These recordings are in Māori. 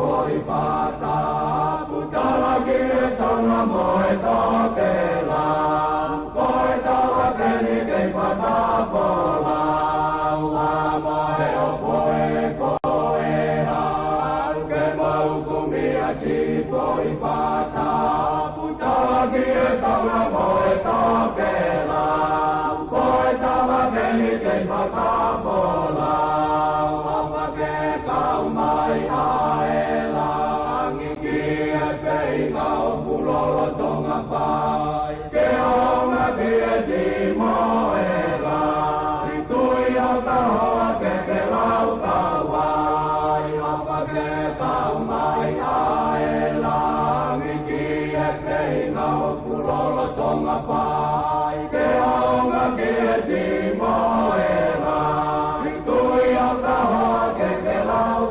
poi fata putala ki tona moe toke la poi tawa keni ke pata pola wa moe o poi poi ha ke mau kumi asi poi fata putala ki tona moe toke la poi tawa keni ke pata pola mai aela ngi e pei ngau pulolo tonga pai ke ona ke si moela i tui au ta hoa ke lau ta wai apa ke tau mai aela ngi e pei ngau pulolo tonga pai ke ona ke si moela i tui au ta hoa ke lau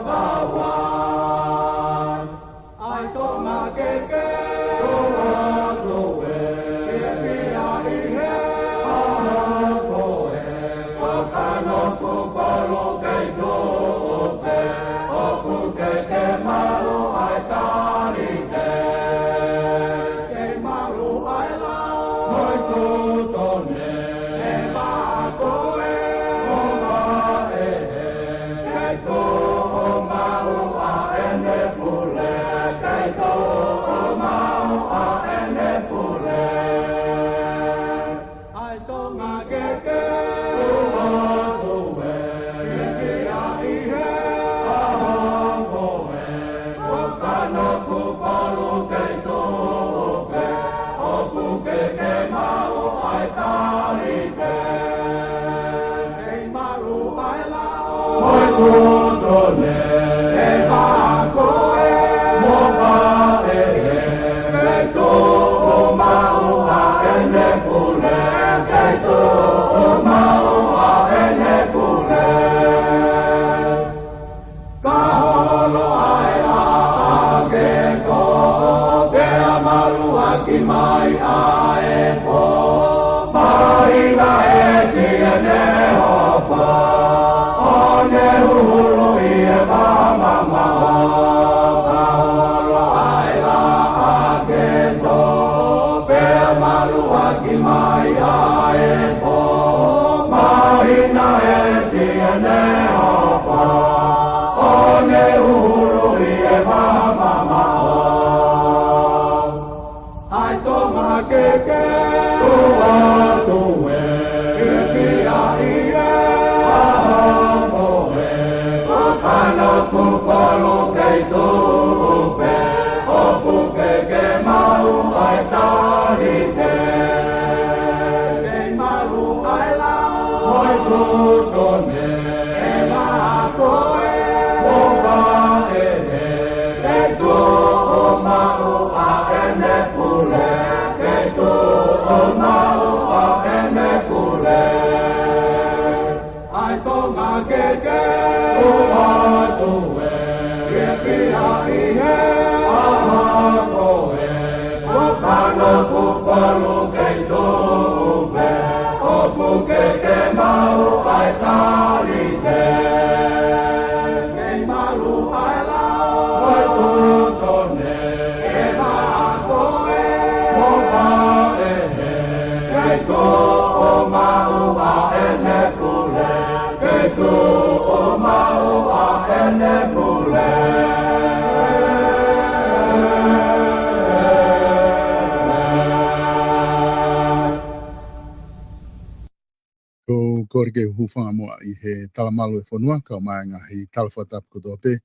Korke hufanga moa I he talamalu e whanua, ka o mai ngā hi talawhatapu kotoa pe,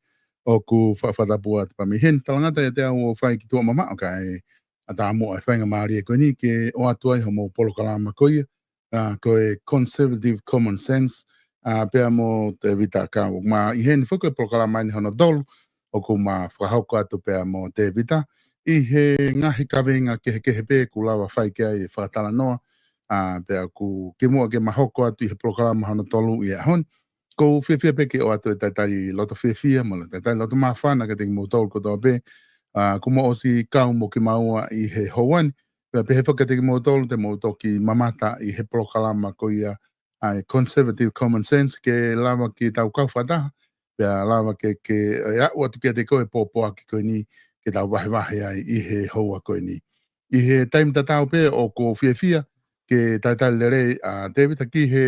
o ku whawhatapu at pamihen. Talangata e te au o whai ki tua mama, o ka e ata moa e whainga maari e koe ni, ke o atuai homo polokalama koia, ko e conservative common sense, pea mo te vita ka o ma I hen whuko e polokalama ni hono dolu, o ku ma whahauko atu pea mo te vita, I he ngahi kawenga kehe pe ku lawa whai kia I whakatala noa, pea ku ke mua ke mahoko atu I he programa hana tolu I ahon, ko whiawhia peke o atu e taitari loto whiawhia, mo le taitari loto mawhana ka te mo tolu kotoa pe, ku mo osi kau mo ki maua I he houani, pea pe he whakate ki mo tolu te mo toki mamata I he programa ko ia conservative common sense ke lawa ki tau kau whataha, pea lava ke ua tukia te koe pōpō ki koe ni ke tau wahe ai i he hoa koe ni. I he taim tatau pe o ko fia ke taitai lere David ki he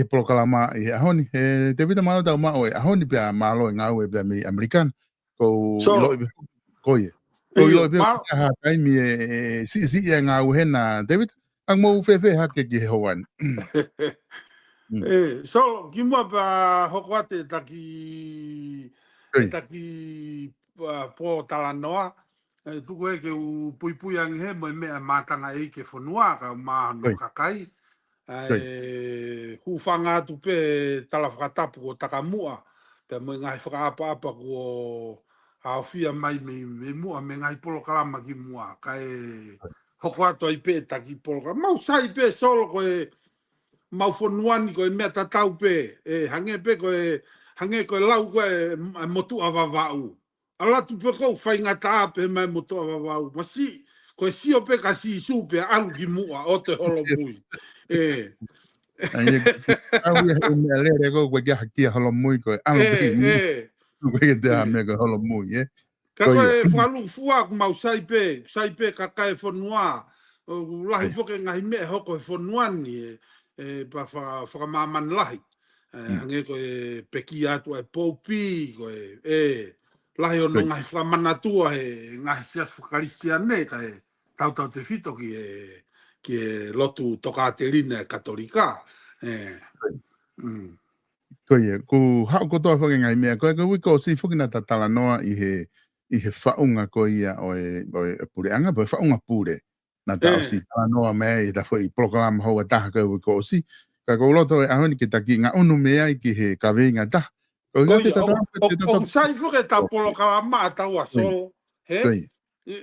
polokalama i ahoni. He David mau tau mau e ahoni pea malo i ngau e pea mi Amerikan. Ko ilo i koe. Ko ilo i pea ha taimi si e ngau hena David. Ang mau fefe hake ki he hoan. So ki mua pa hoko ate taki po talanoa tuku e ke u pui ang he mo me matanga e ke fonua ka ma no kakai hufanga tu pe talafatapu ko takamua pe mo ngai whakaapa ko hawhia mai me mua me ngai polo kalama ki mua kai hoko ato i pe taki polo kalama mau sai pe solo ko mau fonuani ko mea tatau pe hange pe ko hange ko lau ko motu avavau ala tu pe ko fai ngata pe mai motu avavau masi ko si o pe kasi su pe alu ki mua o te holo mui ai me le ko ko ya ki holo mui ko alu pe ko te me ko holo mui ka ko falu fua mau sai pe ka kai fonua lahi foke ngai me hoko fonuani pa fa maman lahi hange ko peki atu popi ko lahi o ngai fa manatua ngai sia cristiane ka tau te fito ki lotu toka terina katolika ko ku ha ko to fa ngai me ko ko si foki na tatala noa i he faunga ko ia o pure anga po faunga pure na ta si no me da foi programa ho ta ko si ka ko loto a honi ki taki nga unu me ai ki he ka venga ta ko nga te ta o sai fu ke ta polo kalama ta wa solo he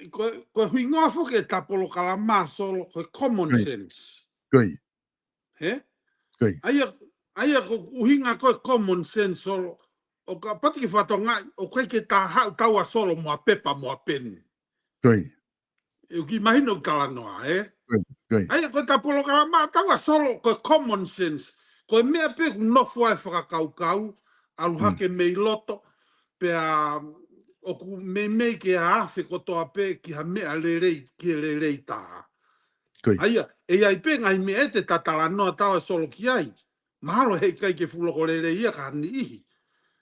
ko hinga fu ke ta polo kalama solo ko common sense he ai ko hinga ko common sense solo o ka pati ki fatonga o ke ta wa solo mo pepa mo pen eu ki imagino kalanoa ai ko ta polo kalama tawa solo ko common sense ko me pe no foi fra kau alu hake me loto pe o ku me ke afe ko to ape ki ha me alere ki lere ta ai pe ngai me te tatalanoa tawa solo ki ai mahalo he kai ke fulo ko lere ia ka ni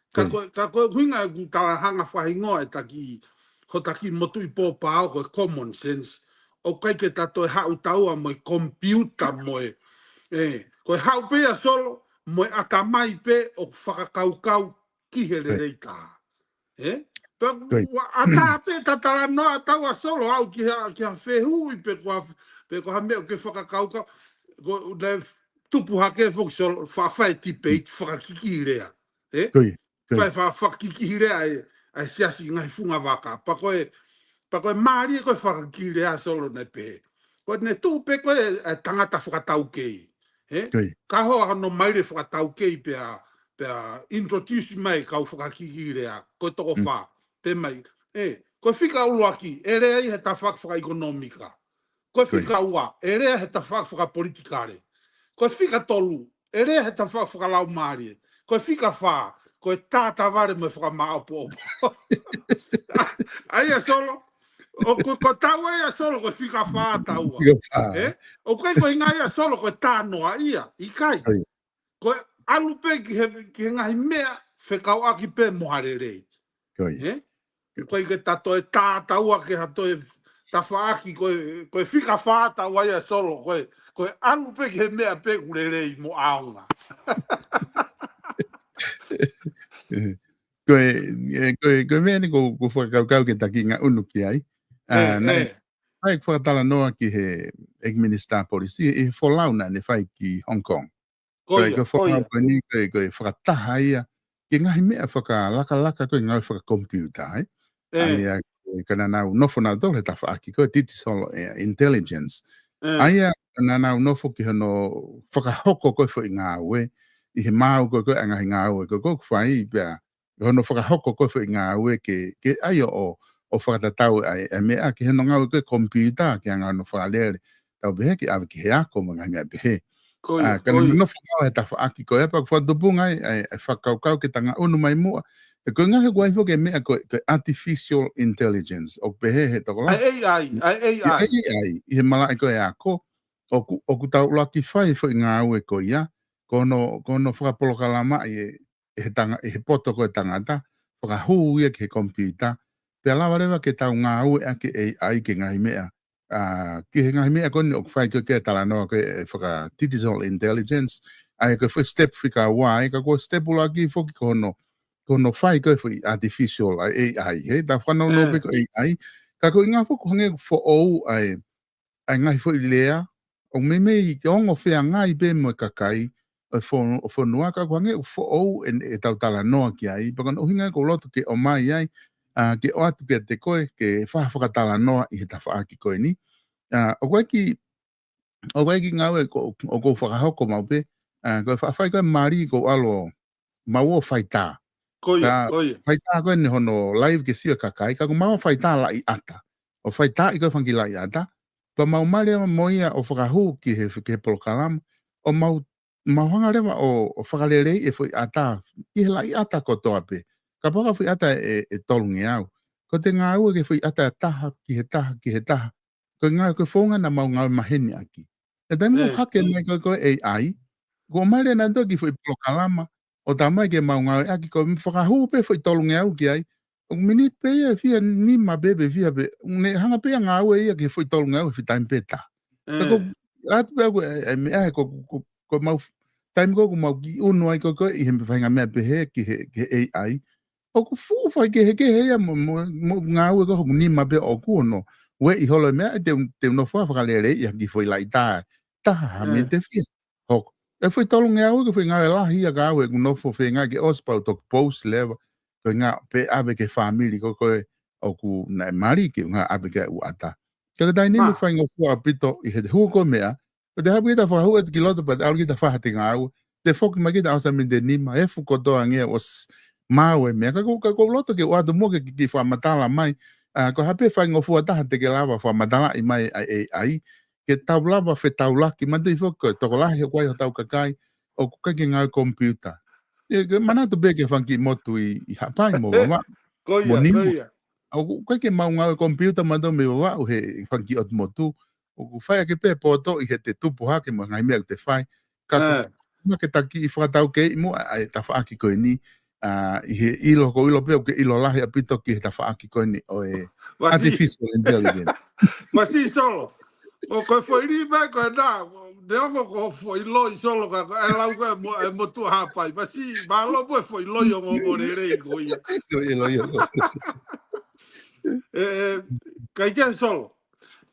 ka ko hinga ku talahanga fahingoa taki ko taki motu i po pao ko common sense o kai ke tato hau tau mo computer mo ko hau pe solo mo akamai pe o whakakau ki hele reita pe ata pe tatala no tau solo au ki ha fehu pe ko ha me ke whakakau ko de tupu hake fok solo fa tipe whakakiki rea fa whakakiki rea ai siasi ngai funga waka pa koe maari koe whakakire a solo ne pe koe ne tū pe koe tangata whakatau kei ka hoa no maire whakatau kei pea introduce mai kau whakakire a koe toko wha pe mai koe whika ulu aki rea i he ta whaka ekonomika koe whika ua rea he ta whaka politikare koe whika tolu rea he ta whaka lau maari koe whika wha koe tāta ware me whakamaapo aia solo o ko taua ia solo ko fika fa taua o ko ngai ia solo ko tanoa ia i kai ko alu pe ki ngai mea fekau aki pe moharere ko ke tato e taua ke hato e tafaaki ko fika fa taua ia solo ko alu pe ki mea pe kurere mo aunga ko me ni ko whakakau ke taki ngā unu ki ai. Ai whakatala noa ki he Minister Polisi i wholauna ne whai ki Hong Kong. Ko whakau ko ni ko whakataha ia ki ngahi mea whakalaka ko ngau whakakompiuta ai kana nau nofo nau tau he ta whaaki ko titi solo intelligence. Ai na nau nofo ki hono whakahoko ko wha i ngā ue i he mau ko anga ngā ue ko whai pia hono whakahoko ko wha i ngā ue ke ai o whakatatau ai mea ki hono ngau ko computer ki anga no whalere tau behe ki awe ki he ako mga mea behe Kana no fa e ta fa aki ko e pa fa do bunga e fa kau ke tanga unu mai mo e ko nga ko ai fo ke me ko artificial intelligence o pe he to la ai i mala ko e ako o ku ta la ki fai fo nga u e ko ia kono fa polo kala ma e tanga e poto ko tangata fa hu ia ke computer pe la vale ke ta nga u e ke ai ke nga mea ki nga me ko no fai ke tala no ke fa digital intelligence ai ko first step fika why ko step la ki fo kono fai ko artificial AI he da fa no pe ko AI ka ko nga fo ko nge fo o ai nga fo ilea o me o ngo fe nga i be mo kakai fo no ka ko nge fo o e tala no ki ai pa ko hinga ko loto ke o mai ai ke o atu ke te koe ke whakatala noa i he ta whaaki koe ni. O koe ki ngau e o ko whakahoko mau pe, koe whawhai koe maari ko alo mau o whaitā. Whaitā koe ni hono live ke sia kakai, ka ko mau o whaitā la i ata. O whaitā i koe whangi la i ata, pa mau maari ama moia o whakahu ki he polokalama, o mau hanga rewa o whakarerei e whai ata, i he la i ata ko toa pe. Ka paka whi ata e tolungi au. Ko te ngā ua ke whi ata taha ki he taha. Ko ngā koe whonga na mau ngau maheni aki. E tai mo hake mai koe AI. Ko maile na toki whi polokalama. O ta mai ke mau ngau aki ko whakahu pe whi tolungi au ki ai. O minit pe ia fia ni ma bebe fia pe. Ne hanga pe ngā ua ia ke whi tolungi au whi taim pe ta. Ko atu pe aku e mea he ko mau taim ko mau ki unu ai ko i he whainga mea pe he ki he AI. O ku fu fai ke he mo ngā ua ko ni ma pe o ku no we i holo mea te no fa lere ia ki foi lai ta me te fia ho e foi tolu ngā ua ko foi ngā la hia ka ua ku no fo fe ngā ke ospa to post leva ko ngā pe ave ke family ko o ku na mari ke ngā ave ke u ata te dai ni mo fai ngo fu apito i he hu ko mea o te hapu ta fa hu et kiloto pa al ki ta fa te ngā ua te fo ki ma ki ta asa mi de ni ma e fu ko to nge os mau e mea, ka ko loto ke watu mo ke ki whamatala mai, ko hape whai ngofua taha te ke lawa whamatala i mai ai, ke tau lawa whe tau laki, mante i whoko, toko lahi o kwai o tau kakai, o kukai ke ngau kompiuta. Manatu be ke whanki motu i hapai mo wawa, mo nimo. O kukai ke mau ngau kompiuta mando me wawa o he whanki ot motu, o ku whai ake pe poto i he te tupu hake mo ngai mea te whai, ka ke taki i whakatau ke i mo ai ta whaaki koe ni, i he ilo pe ke ilo lahi apito ki he ta whaaki koe ni o e artificial intelligence. Masi solo. O koe foi ri mai koe nā, ne ongo ko foi loi solo ka e lau koe mo tu hapai. Masi malo po e foi loi o mo re rei koe ia. Kai kia solo.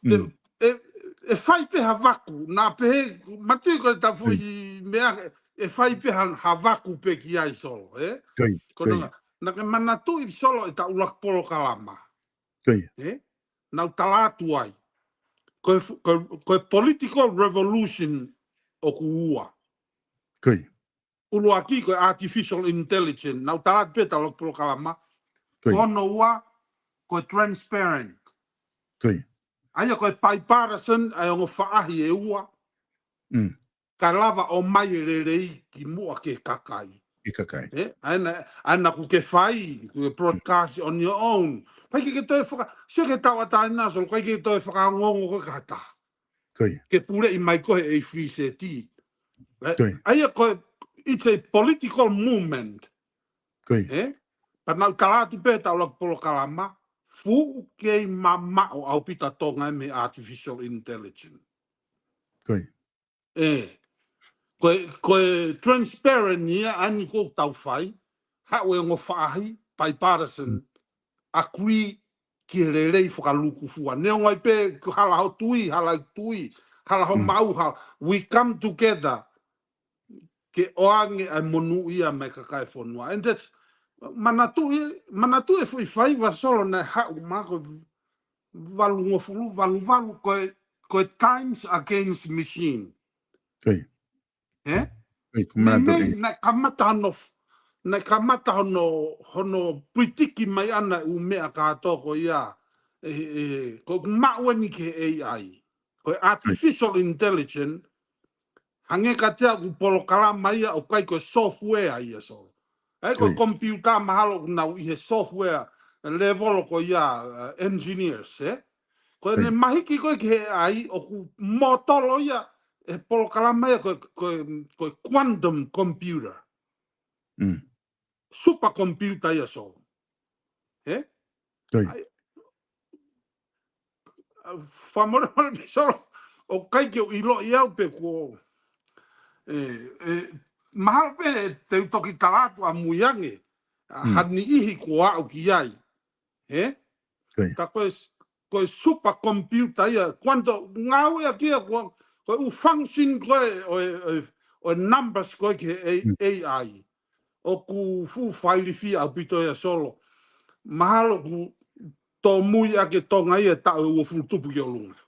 E fai pe havaku, nā pe matu koe ta fui mea e fai pe havaku pe ki ai solo, Kono na ke manatu i solo e ta ulak polo kalama. Nau talatu ai. Koe political revolution o ku ua. Ulu aki koe artificial intelligence. Nau talatu pe ta ulak polo kalama. Kono ua koe transparent. Aia koe bipartisan ai ongo whaahi e ua. Ka lava o mai e rei ki mua ke kakai. Ana ku ke whai, ku ke broadcast on your own. Pai ke toi whaka, sio ke tau atai nā, so kai ke toi whaka ngongo ko kata. Ke pure i mai koe e free seti. Aia koe, it's a political movement. Panau kalatu pe tau lak polo kalama, fu ke mama o au pita tonga me artificial intelligence. Koe transparent nia ani ko tau whai, hawe ngo whaahi, bipartisan, akui ki re rei whakaluku fua. Neo ngai pe hala ho tui, hala ho mau hala. We come together ke oange ai monu ia mai kakai whanua. And that's, manatu e fui whaiva solo na hau mako valu ngofulu, valu koe times against machine. Na kamata hono pritiki mai ana u mea kātoko ia ko maweni ke AI ko artificial intelligence hange ka tea ku polo kalama ia o kai ko software ia so. Ko computer mahalo na i he software level ko ia engineers, Ko ne mahiki ko ke ai o ku motolo ia e polo kalama ia ko quantum computer. Super computer ia so. Famore me solo o kai ke ilo ia pe ko mahal pe te toki talatu a muyange hani ihi ko au ki ai ka ko super computer ia quando ngau ia kia ko u function ko o numbers ko ke AI o ku fu file fi a pito ia solo mahalo ku to mui a ke tonga ia ta o fu tupu ki o lunga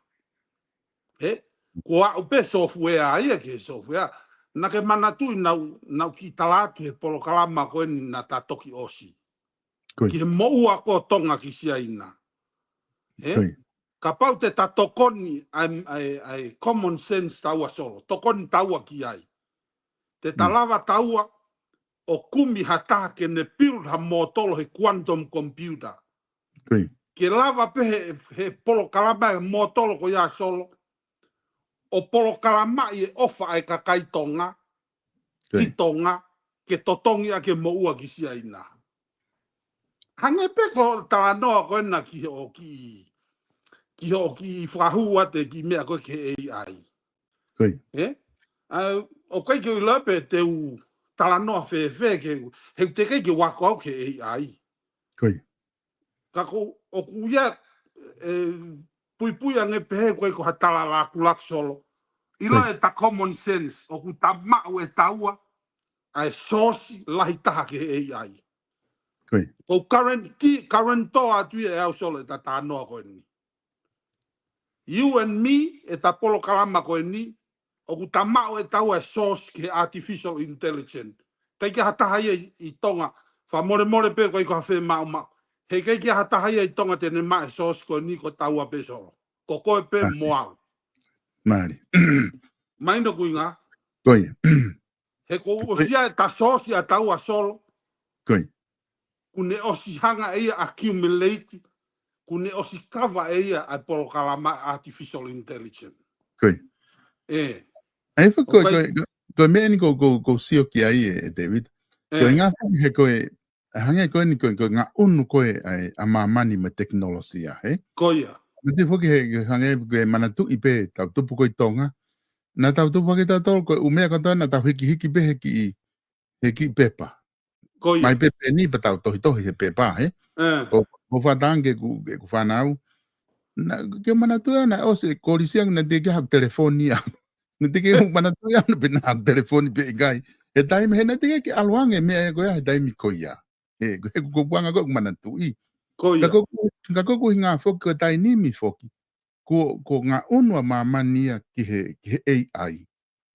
ko au pe software ia ke software na ke manatu nau ki talatu he polo kalama ko ni na ta toki osi ki mo ua ko tonga ki sia ina ka pau te ta tokoni ai common sense taua solo tokoni taua ki ai te talava taua o kumi hata ke ne build ha motolo he quantum computer ke lava pe he polo kalama he motolo ko ia solo o polo kalama i ofa ai ka kai tonga ki tonga ke totongi a ke mo ua ki sia ina hange pe ko tala noa ko na ki whahua te ki mea ko ke AI o kai ke ulape te u tala noa fe ke he te kai ke wako au ke AI ka ko o kuia pui ange pe ko ko hatala la kulak solo ilo e ta common sense o ku ta mau e taua ai sosi lahi taha ke AI o current to atu e au solo e ta tanoa ko ni you and me e ta polo kalama ko ni o ku ta mau e taua e sosi ke artificial intelligence kai ke hataha i tonga fa more pe ko ha ma he kai ke hataha i tonga te ne ma e sosi ko ni ko taua pe solo ko ko pe moa Mari. Maindo kuinga. Koi. He ko osia ta sosi a taua solo. Koi. Kune osi hanga ia accumulate. Kune osi kava ia a polo kalama artificial intelligence. Koi. Ai fa ko me ni ko sio ki ai David. Ko nga he ko hanga ko ni ko nga unu ko ai amamani me teknologia, Koia. Mete foki he hanga ko manatu ipe ta tupu ko tonga. Na tau tupu ki ta tol ko umea ka na tau hiki pe heki pepa. Koia. Mai pepe ni pa tau tohi he pepa, O fatange ku fanau. Na ke manatu na o se kolisiang na de ke hak telefonia. Na de ke manatu ya na bina hak telefoni pe gai. E tai me na de ke alwange me ko ya dai mi koia. Ko buanga ko manatu i. Koia. Ka ko hinga foki ko tai ni mi foki. Ko nga unwa mamania ki he AI.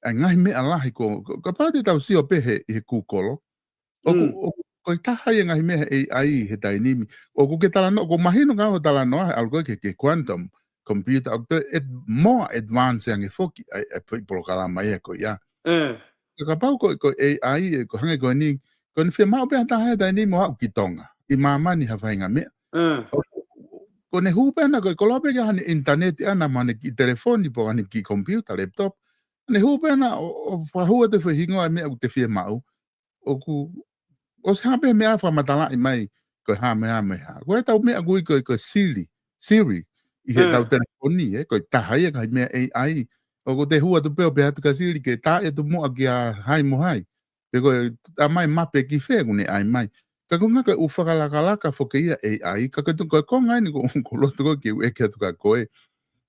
Ngai me alahi ko pate tau si o pe he kukolo. O taha ia ngai me he AI he tainimi. O ku ke tala no, ko mahino ngā ho tala no algo ke quantum computer. O te more advanced yang e foki ai polo kalama ia ko ia. Ka pau ko AI ko hange ko ni whia mau pe taha he tainimi o ki tonga. I mamani ha whainga mea. Ko ne hupe na ko lope ke hani internet ana mane ki telefoni po hani ki computer laptop. Ne hupe na o whahua te whahingo ai mea te whia mau. O se hape mea whamatala i mai ko hame ha. Ko e tau mea kui ko Siri. I he tau telefoni ko taha ia kai mea AI. O ko te hua tu peo pe hatu ka Siri ke ta e tu mua ki a hai mo hai. Pe ko a mai mape ki whea kune ai mai. Ka ko ngaka u whakalakalaka whoke ia AI, ka tu ko ngai ni ko loto ko ki e kia tu ka koe.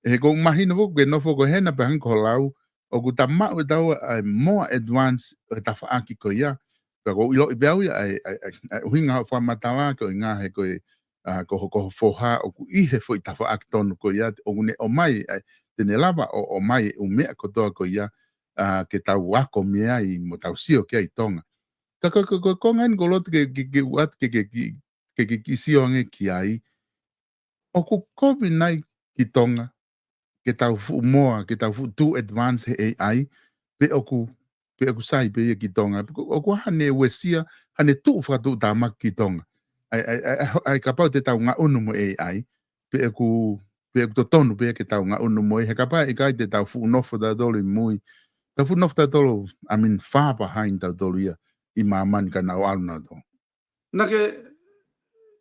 E ko mahino ko ke nofo ko hena pe hang ko lau, o ku ta mau e tau more advanced e ta whaaki ko ia. Ka ko ilo i beau ia uhinga wha matala ko i ngā he koe ko whoha o ku ihe fo i ta whaaki tonu ko ia, o kune o mai, tene lava o mai u mea ko toa ko ia, ke tau wako mea i mo tau sio kia i tonga. Ko ngai ko loto ke wat ke sio nge ki ai o ku kopi nai ki tonga ke tau fu moa ke tau fu too advanced he AI pe oku sai pe ki tonga oku hane wesia hane tu fa tu tama ki tonga ai kapau te tau nga unu mo AI pe oku to tonu pe ke tau nga unu mo he kapau e kai te tau fu no fo da dole mui ta fu no fo da dolo I mean far behind da dolo ia I maman ka na alna do na ke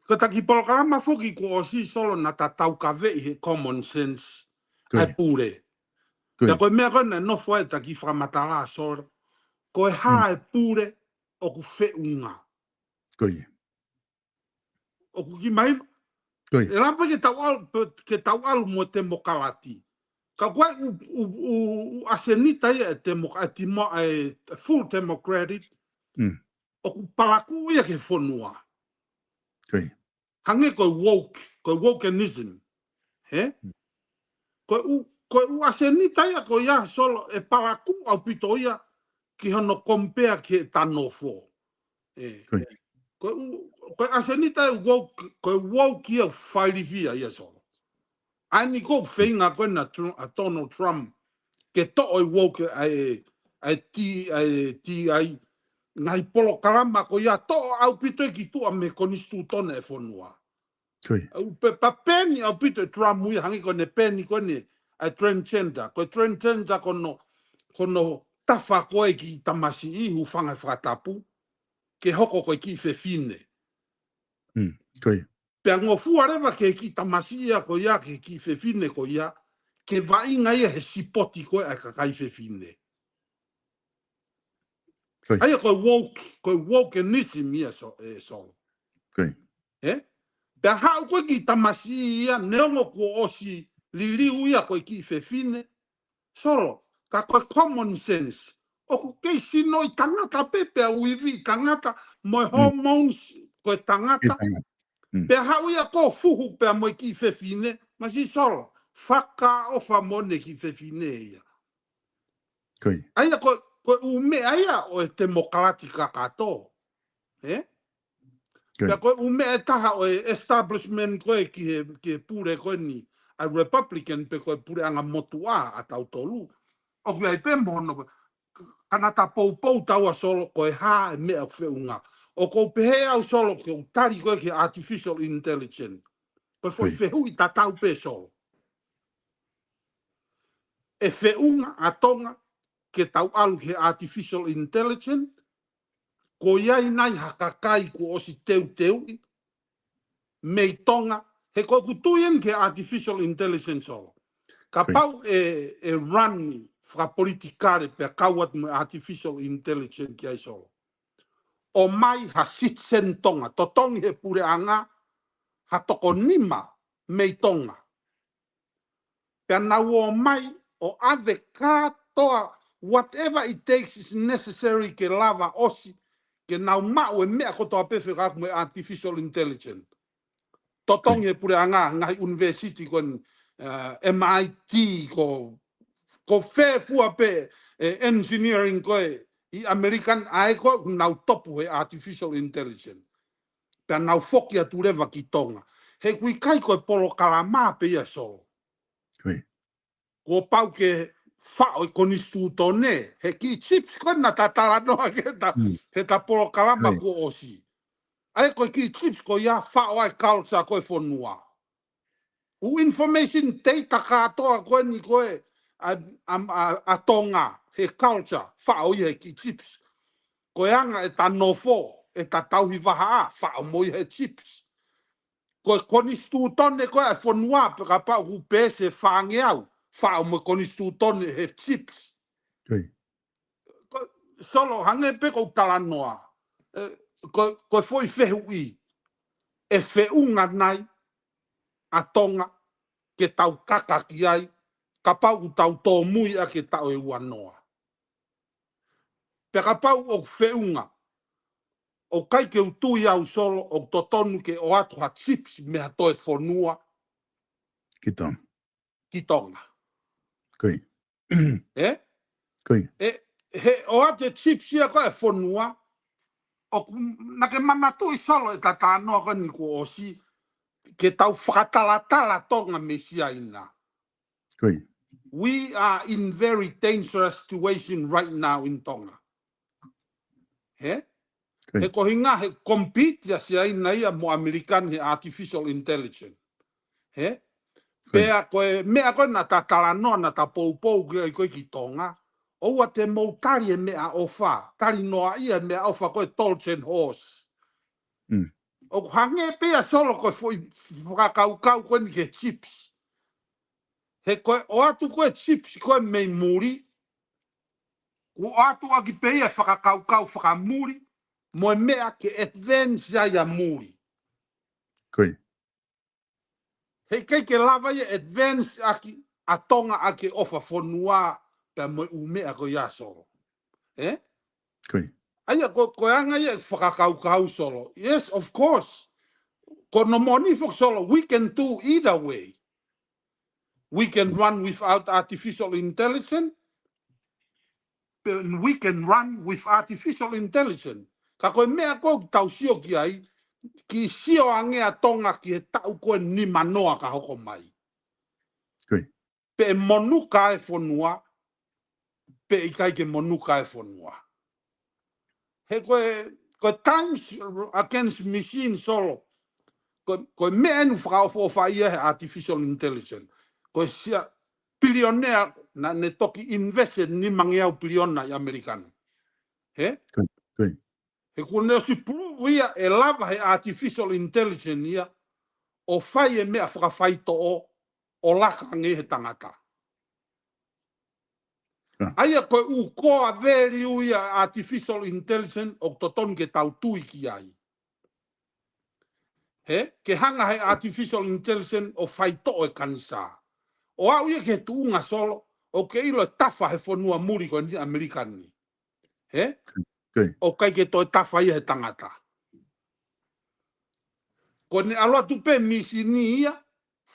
ko taki programa foki ko osi solo na ta tau ka ve he common sense ai pure pe ko me ko no foi taki fra matala solo ko ha e pure o ku fe unga o ku ki mai e la pa ke tau al mo te mokalati ka kwa u asenita e te mokati mo full democratic o ku palaku ia ke fonua hange ko wokeism he ko u asenita ia ko ia solo e palaku au pito ia ki hono compare ke tanofo ko asenita ko woke ia failivia ia solo ani ko feinga ko na Donald Trump ke to o woke ai ngai polo karama ko ia to au pito ki tu me konistu tone fonua au pe papeni au pito Trump mu hangi ko ne peni ko ne a transgender kono tafa ko ki tamasi I hu fanga fratapu ke hoko ko ki fe fine pe ngo fuareva ke ki tamasi ia ko ia ke ki fe fine ko ia ke vai ngai he sipoti ko a kai fe fine ai ko woke nisimi so pe ha ko ki tamasi ia nengo ko osi lili uia ko ki fe fine solo ka ko common sense o ku ke sino I tangata pepe uivi tangata mo hormones ko tangata pe ha uia ko fuhu pe mo ki fe fine masi solo faka o famone ki fe fine ia ai ko ume aia o democratica kato pe ko ume taha o establishment ko ki pure ko ni a republican pe ko pure anga motua a tautolu o ku ai pe mono kanata pou taua solo ko ha me a fe unga o ko pe au solo ko tari ko ki artificial intelligence po foi fe hui tatau pe solo e fe unga a tonga ke tau alu ke artificial intelligence ko iai nai hakakai ko osi teu mei tonga he ko kutuien ke artificial intelligence solo ka pau e run fra politikare pe kawat mo artificial intelligence ki ai solo o mai ha sitsen tonga to tongi he pure anga ha toko nima mei tonga pe na wo mai o ave katoa whatever it takes is necessary ke lava osi ke na mau e mea ko to apefe ka mo artificial intelligence to tongi he pure anga ngai university kon MIT ko fe fua pe engineering ko I American ai ko nau topu he artificial intelligence pe nau foki atu leva ki tonga he kui kai ko polo kalama pe ia so ko pau ke fa o konistu tone he ki chips ko na tatala no he ta polo kalama ko osi ai ko ki chips ko ia fa o ai culture ko fonua u information data ka to ko ni ko a tonga he culture fa o ye ki chips ko anga e tanofo e tatau hi vaha fa o mo he chips ko konistu tone ko e fonua pe ka pa u pese fa ngeau fa o mo konistu tone he chips solo hange pe ko talanoa ko foi fehui e fe unga nai a tonga ke tau kaka ki ai ka pau tau tō mui a ke tau e wanoa. Pe ka pau o feunga o kai ke utui au solo o totonu ke o atu ha chips me ha toe fonua ki tonga. Koi. Koi. He o atu chips ia ko e fonua o na ke manatu I solo e tata anoa ka ni ko osi ke tau whakatalatala tonga me sia ina. Koi. we are in very dangerous situation right now in Tonga. He ko hinga he compete ya sia ina ia mo American he artificial intelligence. He pea koe mea koe na ta talanoa na ta poupou koe ki Tonga. Oua te moutari e mea ofa. Tari noa ia mea ofa koe Tolchen Horse. O hange pea solo koe whakakaukau koe ni ke chips. He koe o atu koe chips koe mei muri. O atu aki pea whakakaukau whakamuri. Moe mea ke advance ya muri. Koe. He kei ke lava ia advance aki a Tonga aki ofa whanua pe moe umea ko ia solo. Koe. Aia ko anga ia whakakaukau solo. Yes, of course. Ko no moni fok solo, we can do either way. We can run without artificial intelligence. And we can run with artificial intelligence. Ka koe mea ko tau sio ki ai, ki sio angea Tonga ki he tau koe ni manoa ka hoko mai. Koe. Pe monuka e whanua, pe ikai ke monuka e whanua. He koe times against machine solo, koe mea enu whakaofo ia he artificial intelligence. Koe sia bilionea na ne toki invested ni mangiau biliona i Amerikano. He? Koe. He kune si prove ia e lava he artificial intelligence ia o whai e mea whakawhaito o laka nge he tangata. Aia koe u koa veri uia artificial intelligence o toton ke tau tui ki ai. He? Ke hanga he artificial intelligence o whaito e kanisa. O au ia ke tuunga solo o ke ilo e tafa he whanua muri koe ni Amerikani. He? O kai ke toi tafa ia he tangata. Ko ne aloa tupe misini ia,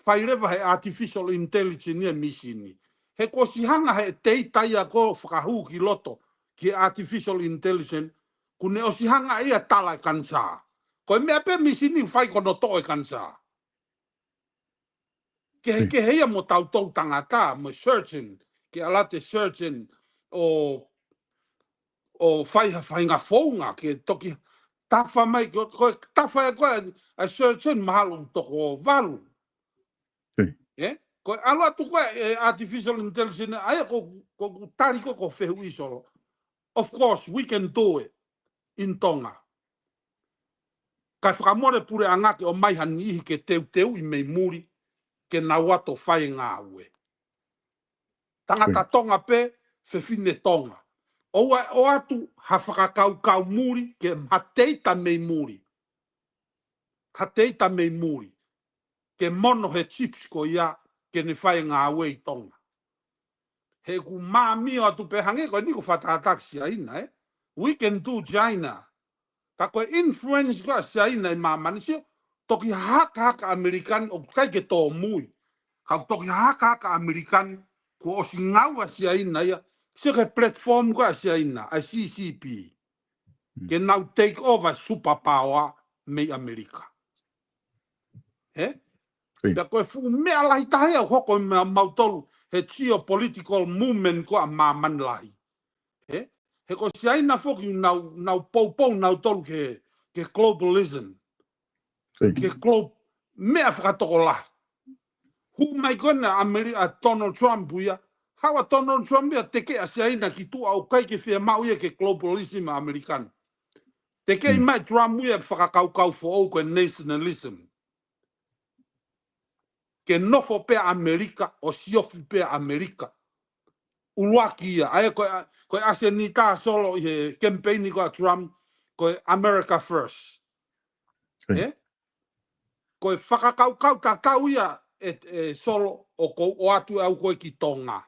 whairewa he artificial intelligence ia misini. He ko si hanga he teitaia ko whakahu ki loto ki artificial intelligence, kune o si hanga ia tala e kansa. Ko mea pe misini whai kono to e kansa. Ke heia mo tau tangata, mo searching, ke alate searching o whainga whaunga, ke toki tafa mai, tafa e koe a searching mahalo toko valu. Ko aloa tu koe artificial intelligence, aia ko tari ko whehu i solo. Of course, we can do it in Tonga. Kai whakamore pure angake o mai hani ihi ke teu i mei muri, ke na wato whai ngā ue. Tangata Tonga pe, whine Tonga. O atu ha whakakaukau muri, ke hateita mei muri. Hateita mei muri. Ke mono he chips ko ia, ke ne whai ngā ue i Tonga. He ku māmio atu pe hange, koe niko whatatak sia ina, We can do China. Ka koe influence ko sia ina i māmanisio, toki haka Amerikan o kai ke tō mui. Ka toki haka Amerikan ko o si ngau sia ina ia, se ke platform ko sia ina, a CCP. Ke now take over superpower me Amerika. Da koe fu mea lahi tahe au hoko mea mautolu he geopolitical movement ko a māman lahi. He ko sia ina foki nau poupou nau tolu ke globalism. Ke mea whakatoko lahi. Hu mai kona Amerika Donald Trump ia, hawa Donald Trump ia teke a sia ina ki tua au kai ke whia mau ia ke globalism Amerikan. Teke i mai Trump ia whakakaukau fo au koe nationalism. Ke nofo pe Amerika o siofu pe Amerika. Uruaki ia, aia koe asia ni tā solo i he campaigni koe Trump, koe America First. Koe whakakaukau tātau ia solo o atu au koe ki Tonga.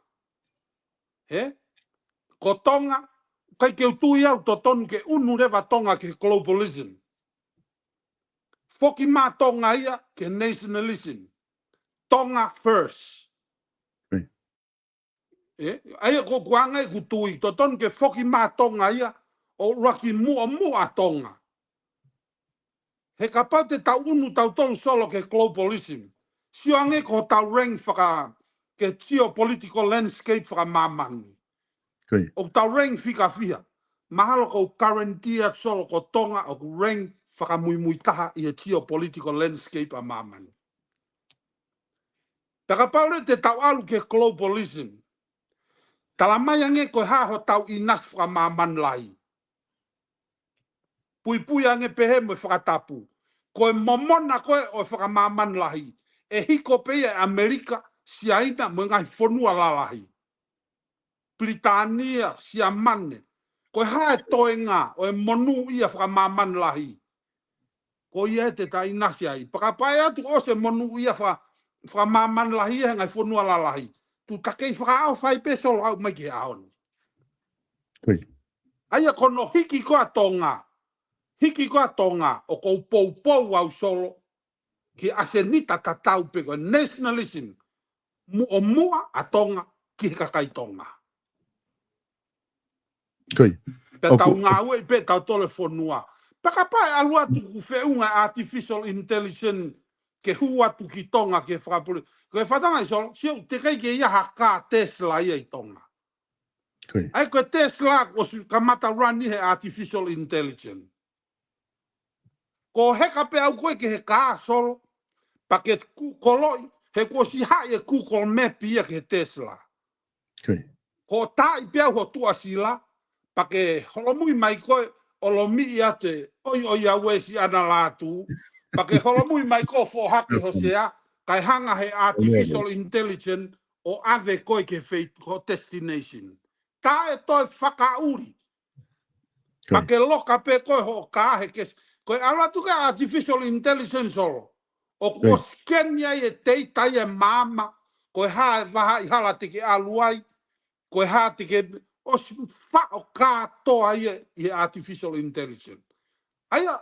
Ko Tonga, kai ke utui au to tonu ke unu rewa Tonga ke globalism. Foki mā Tonga ia ke nationalism. Tonga first. Aia ko kuanga i kutui, to tonu ke foki mā Tonga ia, o raki mua Tonga. He ka pau te tau unu tau tolu solo ke globalism. Sio ange ko tau reng ke geopolitical landscape whakamamani. O tau reng whikawhia. Mahalo ko karentia solo ko tonga o ku reng whakamuimuitaha i e geopolitical landscape a mamani. Taka paure te tau alu ke globalism. Tala mai ange koe haho tau inas whakamaman lai. Pui ange pehe mo whakatapu. Koe momona koe o whakamaman lahi. E hiko pea Amerika siaina mo ngai whonua lalahi. Britania sia mane. Koe hae toe ngā o e monu ia whakamaman lahi. Ko ia te ta inasi ai. Pakapai atu o se monu ia whakamaman lahi e ngai whonua lalahi. Tu takei whakaao whai pesolo au mai ke aon. Aia kono hiki koa tonga. Hiki koa tonga o kou pou au solo. Ki asenita tatau pe koe nationalism. O mua a tonga ki kakai tonga. Pe tau ngā ue pe tau tole whonua. Pakapai alua tu ku whiunga artificial intelligence ke hua tu ki tonga ke whakapuri. Koe whatanga i solo, siu te kei ke ia haka Tesla ia i tonga. Ai koe Tesla o su kamata rani he artificial intelligence. Ko heka pe au koe ke he kaa solo, pa ke koloi, he ko si hai e Google Map ia ke Tesla. Ko tai pe au ho tua sila, pa ke holomui mai koe, olomi ia te oi awe si ana lātu, pa ke holomui mai koe fo haki ho sea, kai hanga he artificial intelligence o ave koe ke feit ko destination. Ta e toi whakauri. Pa ke loka pe koe ho ka he kes. Koe ala tuka artificial intelligence solo. O ko skenia e teitai e mama, koe hae waha i hala teke aluai, koe hae teke o whao kātoa i artificial intelligence. Aia,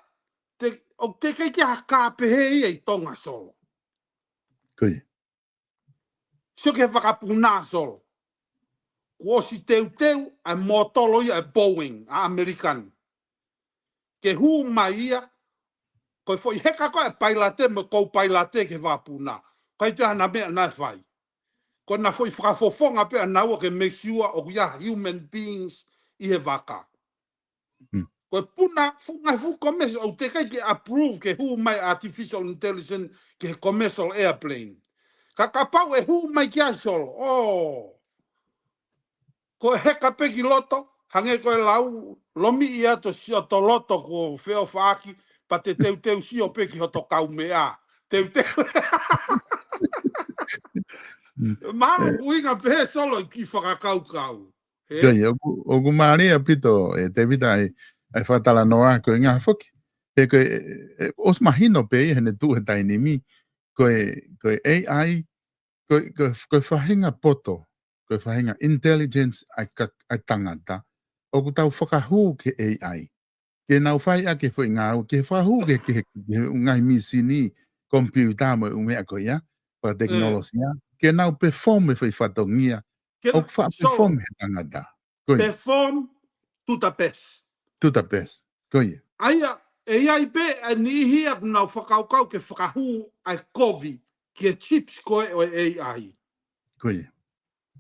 o te kei kia kāpehe ia i tonga solo. Sio ke whakapuna solo. Ko si teu ai motolo ia e Boeing, a American. Ke hu mai ia, koe foi heka koe pailate mo kou pailate ke wapuna. Kai te hana mea nai whai. Ko na foi whakafofonga pe anaua ke make sure o ia human beings i he waka. Koe puna, ngai fu commercial, o te kai ke approve ke hu mai artificial intelligence ke commercial airplane. Ka kapau e hu mai kia solo. Ko heka pe ki loto, hange koe lau, lomi ia to sio to loto ko feo whaaki, pa te teu sio pe ki hoto kau mea. Teu. Maro kuinga pe solo ki whakakau. O ku maria pito, te vita ai whatala noa koe ngā whoki. Koe, os mahino pe i hene tu he tainimi, koe AI, koe whahinga poto, koe whahinga intelligence ai tangata, o ku tau whakahu ke AI. Ke nau whai a ke whai ngāu, ke whahu ke ngai misini, computer mo umea koe ia, pa teknolosia, ke nau perform e whai whatongia, o ku wha perform he tangata. Perform to the best. To the best, koe. Aia, e ai pe a nihia nau whakaukau ke whakahu ai COVID, ke chips koe o AI. Koe.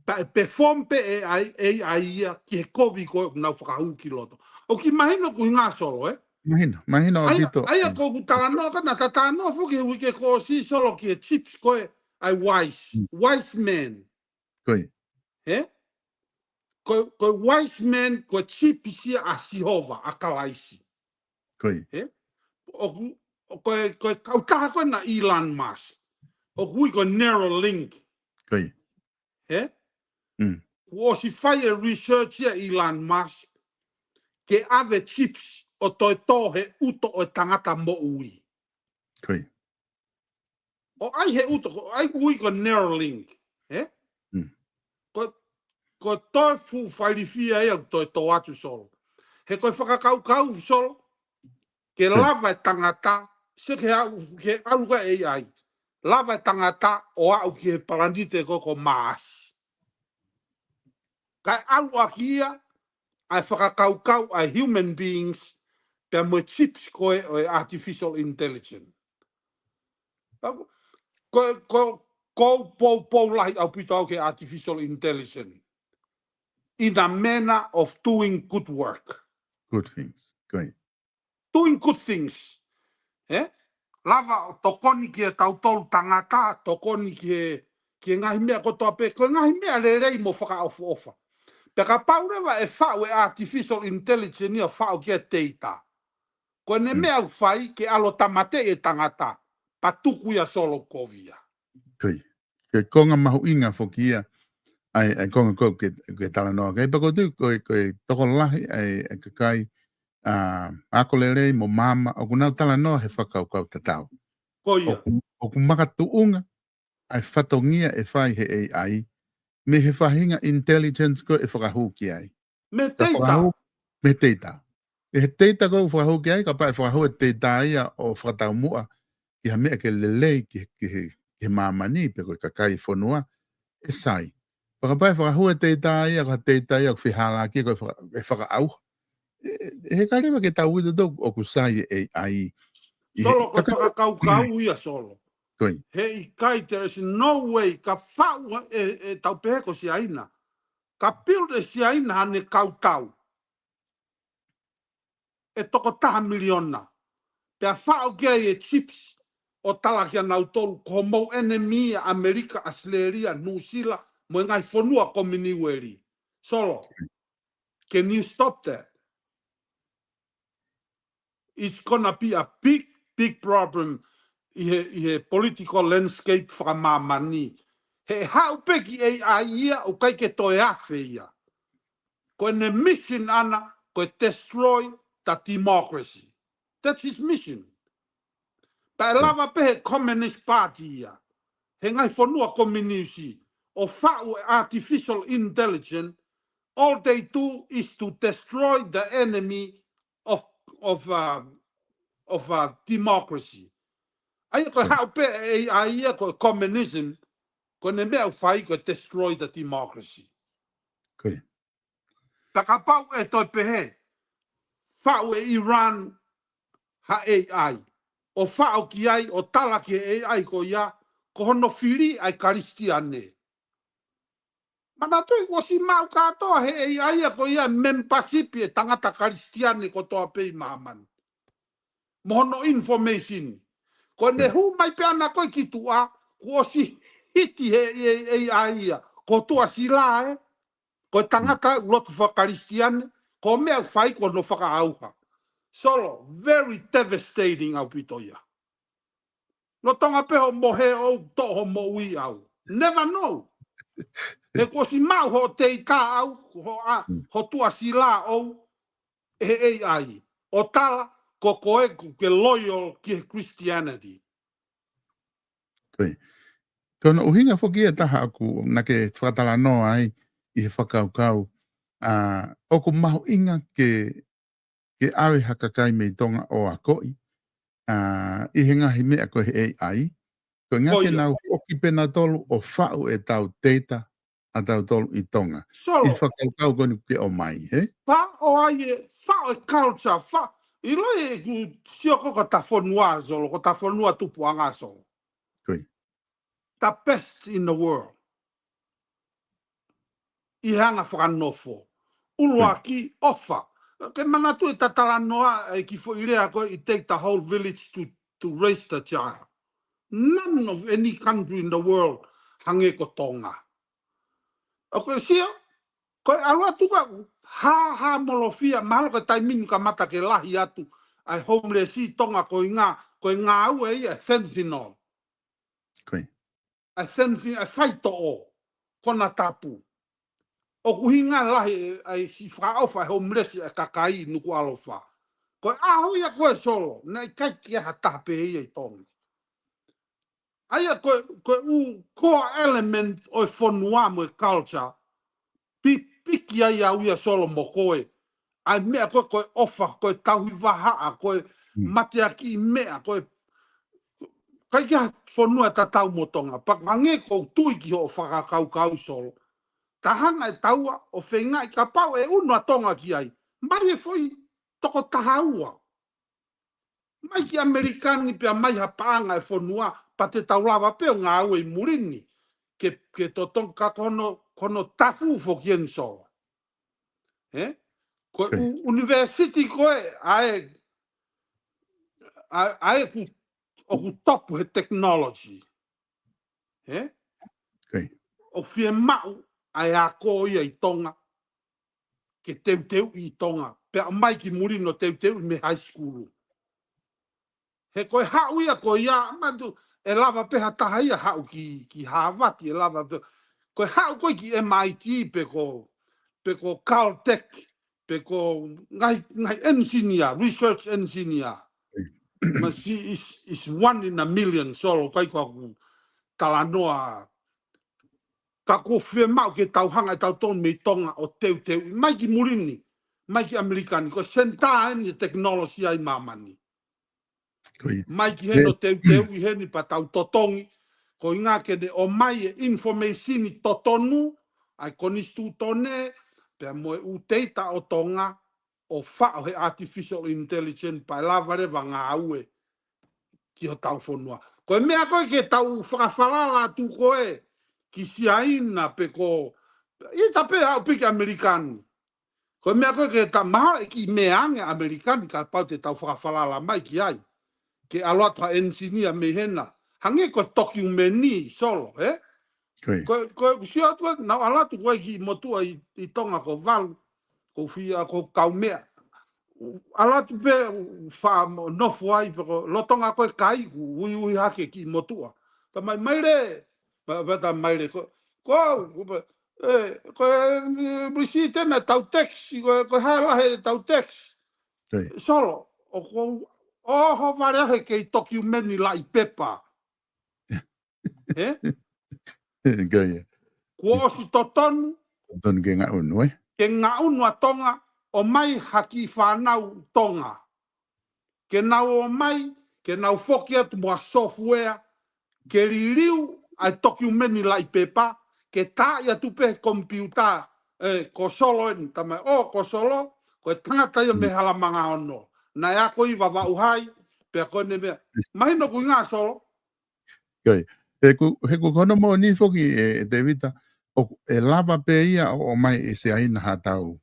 Pa perform pe AI ia ki he COVID koe nau whakahu ki loto. O ki mahino kui ngā solo, Mahino a bito. Aia ko ku tāno kana, ta tāno fuki wike ko si solo ki he chips koe ai wise man. Koe. Koe wise man, koe chipisia a Sihova, a kalaisi. Koe. Koe kautaha koe na Elon Musk. O kui koe Neuralink. Koe. O si whai e research ia Elon Musk, ke ave chips o toi tohe uto o tangata mo ui. Koe. O ai he uto, ai ui koe Neuralink. Ko toi fu whairifia ea toi tō atu solo. He koe whakakau solo, ke lava e tangata, se ke aluka AI, lava e tangata o au ki he parandite koko Mars. Kai alu akia, ai whakakau ai human beings, pe mo chips koe o artificial intelligence. Ko po lahi au pito ke artificial intelligence in a manner of doing good work. Good things. Great. Doing good things. Lava tokoni ki e tautolu tangata, tokoni ki ngahi mea kotoa pe, ko ngahi mea rei mo whaka ofa. Peka paurewa e whao e artificial intelligence ni a whao ki e teita. Ko ne mea whai ke alo tamate e tangata, patuku ia solo kovia. Great. Ke konga mahu inga fokia ai konga ko ke tala noa. Kei pako tu ko toko lahi ai kakai akolere mo mama o kunau tala noa he whakau tatau. Koia. O kumaka tuunga ai whatongia e whai he AI me he whahinga intelligence ko e whakahu ki ai. Me teita. Me teita. E he teita ko whakahu ki ai ka pa e whakahu e teita ia o whakatau mua ki ha mea ke lelei ki he mamani pe ko kakai whanua e sai. Whakapai whakahu e teita ia ka teita ia ko whihala ki ko e whakau. He karewa ke tau ita tau o kusai e AI. Solo ko whakakau ia solo. Koi. He kai there is no way ka whau e tau peheko si aina. Ka pilde si aina hane kautau. E toko taha miliona. Pea whao kia e chips o talakia nautolu ko mou enemy Amerika, Australia, New Zealand, mo ngai whanua kominiweri. Solo, can you stop that? It's gonna be a big problem i he political landscape whakamamani. He hau peki AI ia o kai ke toe awhi ia. Ko ne mission ana, ko destroy the democracy. That's his mission. Pa lava pehe Communist Party ia. He ngai whanua kominisi o whau artificial intelligence, all they do is to destroy the enemy of democracy. Ai ko hau pe ai ko communism ko ne mea whai ko destroy the democracy. Koi. Taka pau e toi pehe. Whau e Iran ha AI. O whao ki ai, o tala ki AI ko ia, ko hono whiri ai karistiane. Mana tui, o si mau katoa he AI ko ia mempasipi e tangata karistiane ko toa pei mahaman. Mohono information. Ko ne hu mai pe ana koe ki tua, ko si hiti he AI ko toa sila ko tangata ulotu whakaristiane, ko mea whai ko no whakaauha. Solo, very devastating au pitoia. No tonga peho mohe au toho mo ui au. Never know. He ko si mau ho te ka au, ho tua sila au, e AI. O tala, ko koe ke loyal ki Christianity. Koi. Kono uhinga foki e taha aku na ke whakatala noa ai i he whakaukau. Oku mahu inga ke awe hakakai mei tonga o a koi. I he ngahi mea ko he AI. Ko ngake nau oki pena tolu o whau e tau teita a tau tolu i tonga. I whakaukau koni ke o mai, he? Pa o ai e whau e culture, whau. I roi e ku sioko ko ta whanua zolo, ko ta whanua tupu anga zolo. Koi. The best in the world. I hanga whakanofo. Ulua ki ofa. Ke manatu e tatala noa e ki fo irea koe, it take the whole village to raise the child. None of any country in the world hange ko tonga. O koe sia, koe alua tuka ha molofia, mahalo ke taiminu ka mata ke lahi atu, ai homelessi tonga koe ngā au e ia fentanyl. Koi. Ai fentanyl, ai whaito o, kona tapu. O kuhinga lahi ai si whaofa homelessi e kakai nuku alofa. Koe aho ia koe solo, nei kai kia ha tape ia i tonga. Aia koe u core element o whanua mo e culture, piki ai au ia solo mo koe. Ai mea koe ofa, koe tauhi wahaa, koe matea ki mea, koe kai kia whanua ta tau mo tonga. Pakange ko tui ki ho whakakau solo. Ta hanga e taua o whenga i ka pau e unua tonga ki ai. Mai e foi toko tahaua. Mai ki Amerikani pia mai ha paanga e whanua, pa te taulawa peo ngā au e murini. ke totong ka kono tafu fo kien so. Ko university ko ai ku o top he technology. O fie mau ai a ko i tonga ke teu i tonga pe mai ki muri no teu me high school. He koe hau ia koe ia, mandu, e lava peha taha ia hau ki Harvard, e lava, koe hau koe ki MIT, pe ko Caltech, pe ko ngai engineer, research engineer. Ma si is 1 in a million solo, kai ko talanoa, ka ko whe mau ke tauhanga e tau ton me tonga o teu, mai ki murini, mai ki Amerikani, ko senta ni technology ai mamani. Mai ki heno teu i heni pa tau totongi, ko inga ke de o mai e information i totonu, ai konistu tone, pe moe u teita o tonga, o whao he artificial intelligence, pa lavare wanga aue, ki ho tau whonua. Ko mea koe ke tau whakawhalala tu koe, ki siaina pe ko, i tape au piki Amerikanu. Ko mea koe ke ta maha ki meange Amerikani, ka pau te tau whakawhalala mai ki ai. Ke aloa engineer me hena. Hange ko toki meni solo, Ko si atua na alatu ko ki motua i tonga ko val, ko fia ko kaumea. Alatu pe fa no fuai pe lo tonga ko kai ui hake ki motua. Ta mai re, ta mai re ko bisi tena tau tex ko hala he tau tex. Solo o ko ho vare ke toki meni lai pepa. Gaya. Ko si totonu. Totonu ke ngā unu, Ke ngā unu a tonga, o mai haki whanau tonga. Ke nau o mai, ke nau whoki atu mua software, ke ririu ai toki meni lai pepa, ke tā ia tupe kompiuta, ko solo en, tamai, ko solo, ko tangata ia me halamanga ono. Na ea koi wawa uhai, pe koe ne mea. Mahino kui ngā solo. Kai. He ku kono mo ni foki Davida, e lava pe ia o mai e se aina ha tau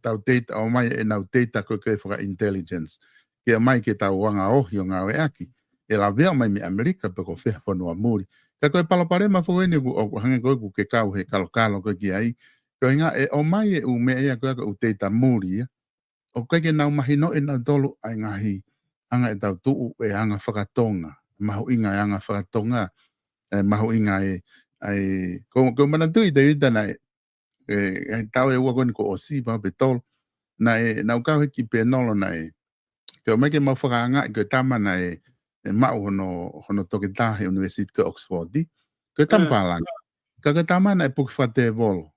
data, o mai e nau data ko ke whaka intelligence. Ke mai ke tau wanga ohi o ngā weaki. E la vea mai me Amerika pe ko wheha whanua muri. Ka koe palapare ma fo ene o hange koe ku ke kau he kalokalo koe ki ai. Ko inga o mai e u mea ia koe u data muri ia. O koe ke nau mahi no e nau tolu ai ngahi anga e tau tuu e anga whakatonga. Mahu inga e anga whakatonga. Mahu inga e ko mana tui te ita na tau e ua koni ko o si pa pe tolu. Na ukau heki pe nolo na ke o meke mau whakaanga i koe tama na mau hono toke tahe University ko Oxford di. Koe tampalanga. Ka koe tama na puke whate volo.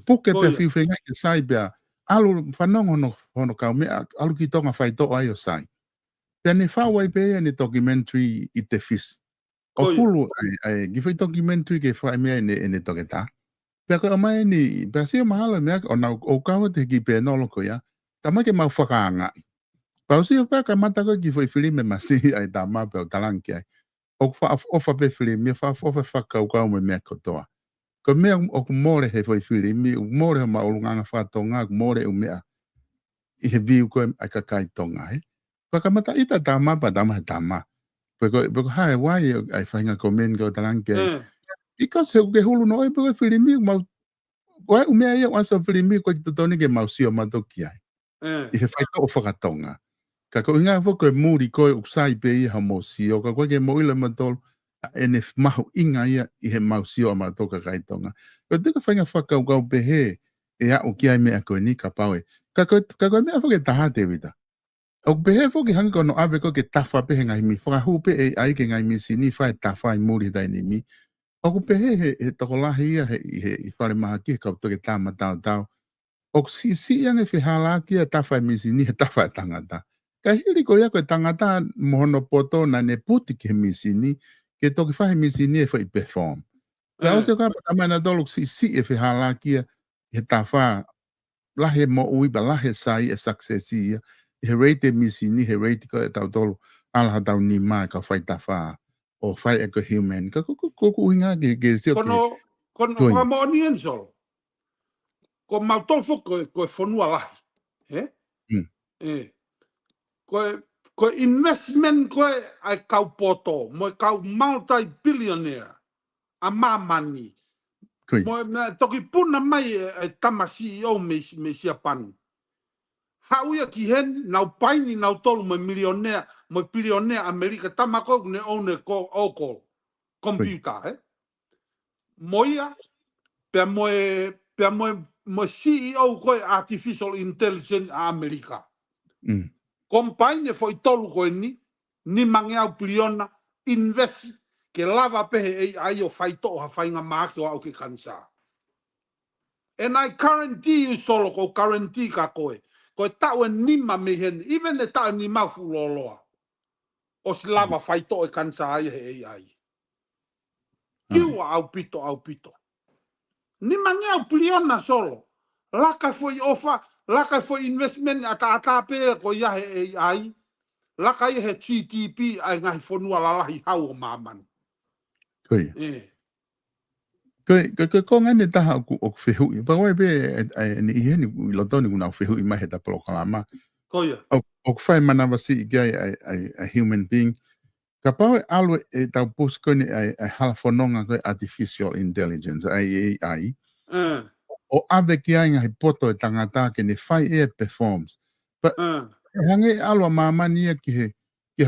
Puke pe whiwhenga ke sai pia alu whanong hono kau mea alu ki tonga whaito ai o sai. Pea ne whawai pe ni documentary i te fis. O hulu ai gifai documentary ke whai mea ne toke tahe. Pea koe o mai ni, pea si o mahala mea o kau te ki pe nolo ko ia. Tama ke mau whakaanga i. Pau si o pea ka mata koe ki foi filime masi ai tā mape o talanki ai. O wha pe filime, wha whakau kau me mea kotoa. Ko mea o ku more he foi filime, o more o maolunganga whatonga, o more o mea. I he viu koe ai kakai tonga he. Paka mata ita tā mapa tā mahe tā ma. Peko hae wai ai whainga komen ko talanki ai. Because he ke hulu no e peko filime, koe umea ia wasa filime koe ki totoni ke mausio matoki ai. I he whaita o whakatonga. Ka ko inga fo ko muri ko usai pe i ha mosio ka ko ke mo ile matol ene mahu inga ia I he mausio ma toka kai tonga ko te ka fanga faka ko pe he e a o ki ai me a ko ni ka pawe ka ko me fo ke taha te vita o pe he fo ke hanga no ave ko ke tafa pe ngai mi fo hu pe e ai ke ngai mi sini fa tafa I muri dai ni mi o ko pe he to ko la ia he fa le ma ki ka to ke ta ma tau o si yang e fe hala ki tafa mi sini tafa tangata ka hiri ko ia koe tangata mohono poto na ne puti ke misini, ke toki whahe misini e whai perform. Ka ose ka patamana dolu si e whihala kia, he ta wha, lahe mo uiba, lahe sai e successi ia, he reite misini, he reite ko e tau dolu, alaha tau ni mai ka whai ta wha, o fai e ko human ka ko inga ke se kono whamoni ensol ko mautolfo ko whanua lahi ko investment ko ai kau poto mo kau multi-billionaire a mamani mo toki puna mai e tama CEO me siapanu hauia ki hen nau paini nau tolu mo milionea mo bilionea Amerika tamako ne one ko oko computer moia pe mo CEO ko artificial intelligence a Amerika compaine foi tolu ko ni mangea biliona invest ke lava pe ai o fai to ha fai nga maki o ke kansa and I guarantee you solo ko guarantee ka koe ko tau ni ma me hen even the tau ni ma fu loloa o si lava fai to e kansa ai kiu au pito ni mangea biliona solo laka foi ofa laka foi investment ata pe ko ia ai laka he GDP ai ngai fonua lalahi hau o maman koi ko ngane taha o fehu i pa be ni he ni lo toni kuna fehu i mai he ta polo kalama koia o fai mana vasi i a human being ka pau alu e tau posko ni ai halafononga ko artificial intelligence AI o ave ki ai ngai poto e tangata ke ni fai e performs but hange alu mamania ki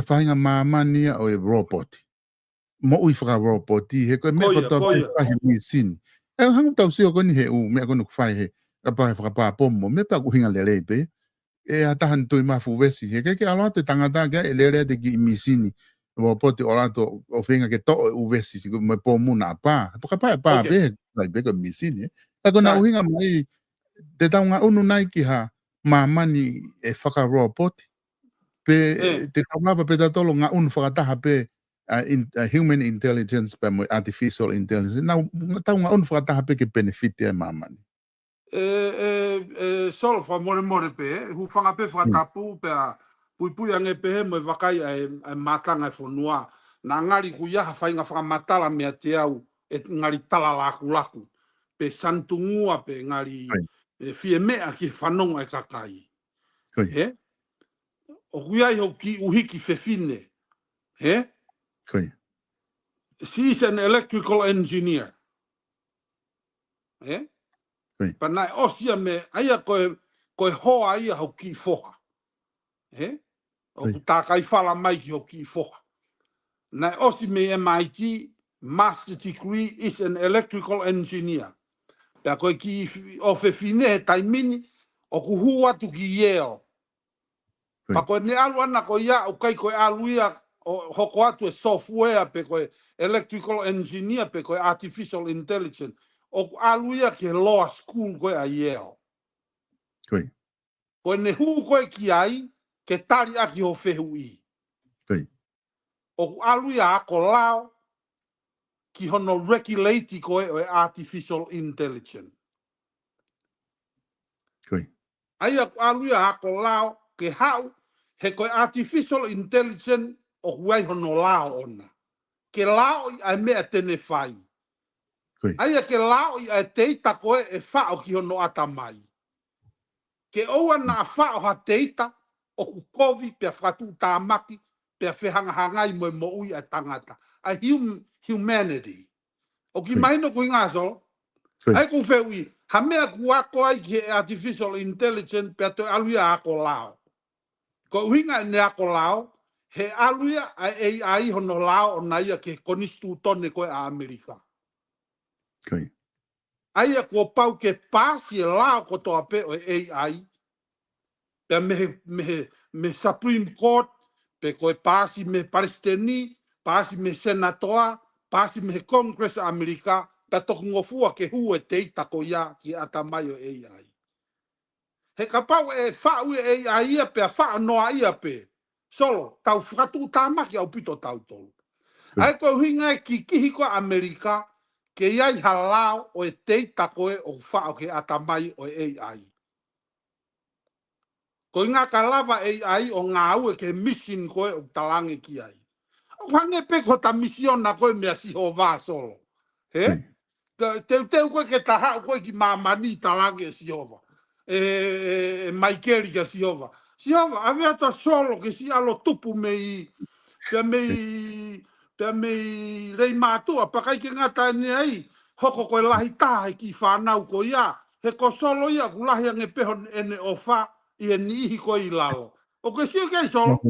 fai nga mamania o e robot mo ui whaka robot he koe mea koto pahi mi sin. E hanga tau sio koni he u mea konu kwhai he ka pahi whakapaa pomo me pa kuhinga lele pe e atahan tui mafu wesi he ke aloa te tangata kia e lele te ki mi sini robot o rato o whenga ke to u wesi si me pomu na pa whakapaa pa pe lai pe ko mi sini ka kona uhinga mai te taunga unu nai ki ha mamani e whaka robot pe te taunga pe tatolo nga unu whakataha pe human intelligence pa mo artificial intelligence na tau nga on fata ha pe ke benefit e mamani sol fa more pe hu fanga pe fata pu pe pui ange pe mo vakai ai matanga fonua na ngari ku ya fa inga fa matala me te au e ngari tala laku pe santungua pe ngari fie me aki fanong e kakai o kuia ho ki uhiki fefine Koi. She's an electrical engineer. Koi. Panai osia me aia koe hoa ia ho ki foha. O takai fala mai ki ho ki foha. Nai osi me MIT, master degree is an electrical engineer. Pea koe ki o fefine he taimini o kuhua tu ki Yale. Pa koe ne alu ana koe ia o kai koe alu ia hoko atu e software pe koe electrical engineer pe koe artificial intelligence o aluia ke law school koe a Yale. Koe ne hu koe ki ai ke tari aki ho fehui. O aluia ako lao ki hono regulate koe o artificial intelligence. Ai aluia ako lao ke hau he koe artificial intelligence o huai hono lao ona. Ke lao i ai mea tene whai. Aia ke lao i ai teita koe e whao ki hono ata mai. Ke oua na whao ha teita o ku kovi pia whatu tāmaki pia whehangahangai mo mo ui a tangata. A humanity. O ki maino kui ngā so, ai ku whewi, ha mea ku ako ai ki artificial intelligence pia te aluia ako lao. Ko uhinga ne ako lao, he aluia ai hono lao o naia ke konistu tone koe a Amerika. Aia kua pau ke pāsi e lao ko toa pe o AI, pia me Supreme Court, pe koe pāsi me Palestini, pāsi me Senatoa, pāsi me Congress Amerika, pia toku ngofua ke hu e teita ko ia ki ata mai o AI. He ka pau e whau e AI ia pe a wha noa ia pe. Solo, tau whatu tāmaki au pito tau tolu. Ai ko hinga ki kihi ko Amerika, ke iai halao o e teita koe o whao ke atamai o AI. Ko inga ka lava AI o ngā ue ke mission koe o talange ki ai. hange pe ko ta misiona ko me si hova solo. He? Te ko ke ta ha ko ki mamani ta lange si hova. Michael ke si hova. Si hova avea ta solo ke si alo tupu mei pe mei rei matua pa kai ke ngata ni ai hoko ko lahi ta ki whanau ko ia he ko solo ia ku lahi ange peho ene ofa i ni ko i lalo. O ke si ke solo.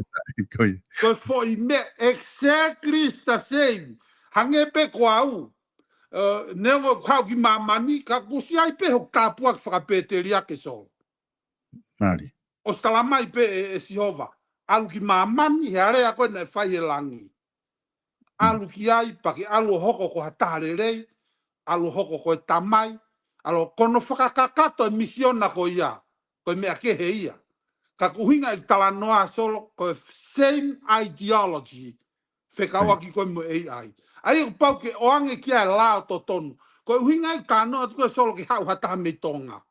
Ko foi me exactly the same. Hange pe ko au. Never kau ki mamani ka kusi ai pe ho ka puak whakapeteria ke solo. Mari. O stalamai pe e Sihova. Alu ki mamani he area koe na whai e langi. Alu ki ai paki alu hoko ko hatare rei. Alu hoko ko e tamai. Alu kono whakakakato e misiona ko ia. Koe mea ke he ia. Ka kuhinga i tala noa solo koe same ideology. Whekaua ki koe mo AI. Ai o pau ke oange ki ai lao to tonu. Koe uhinga i ka noa koe solo ki hau hataha me tonga.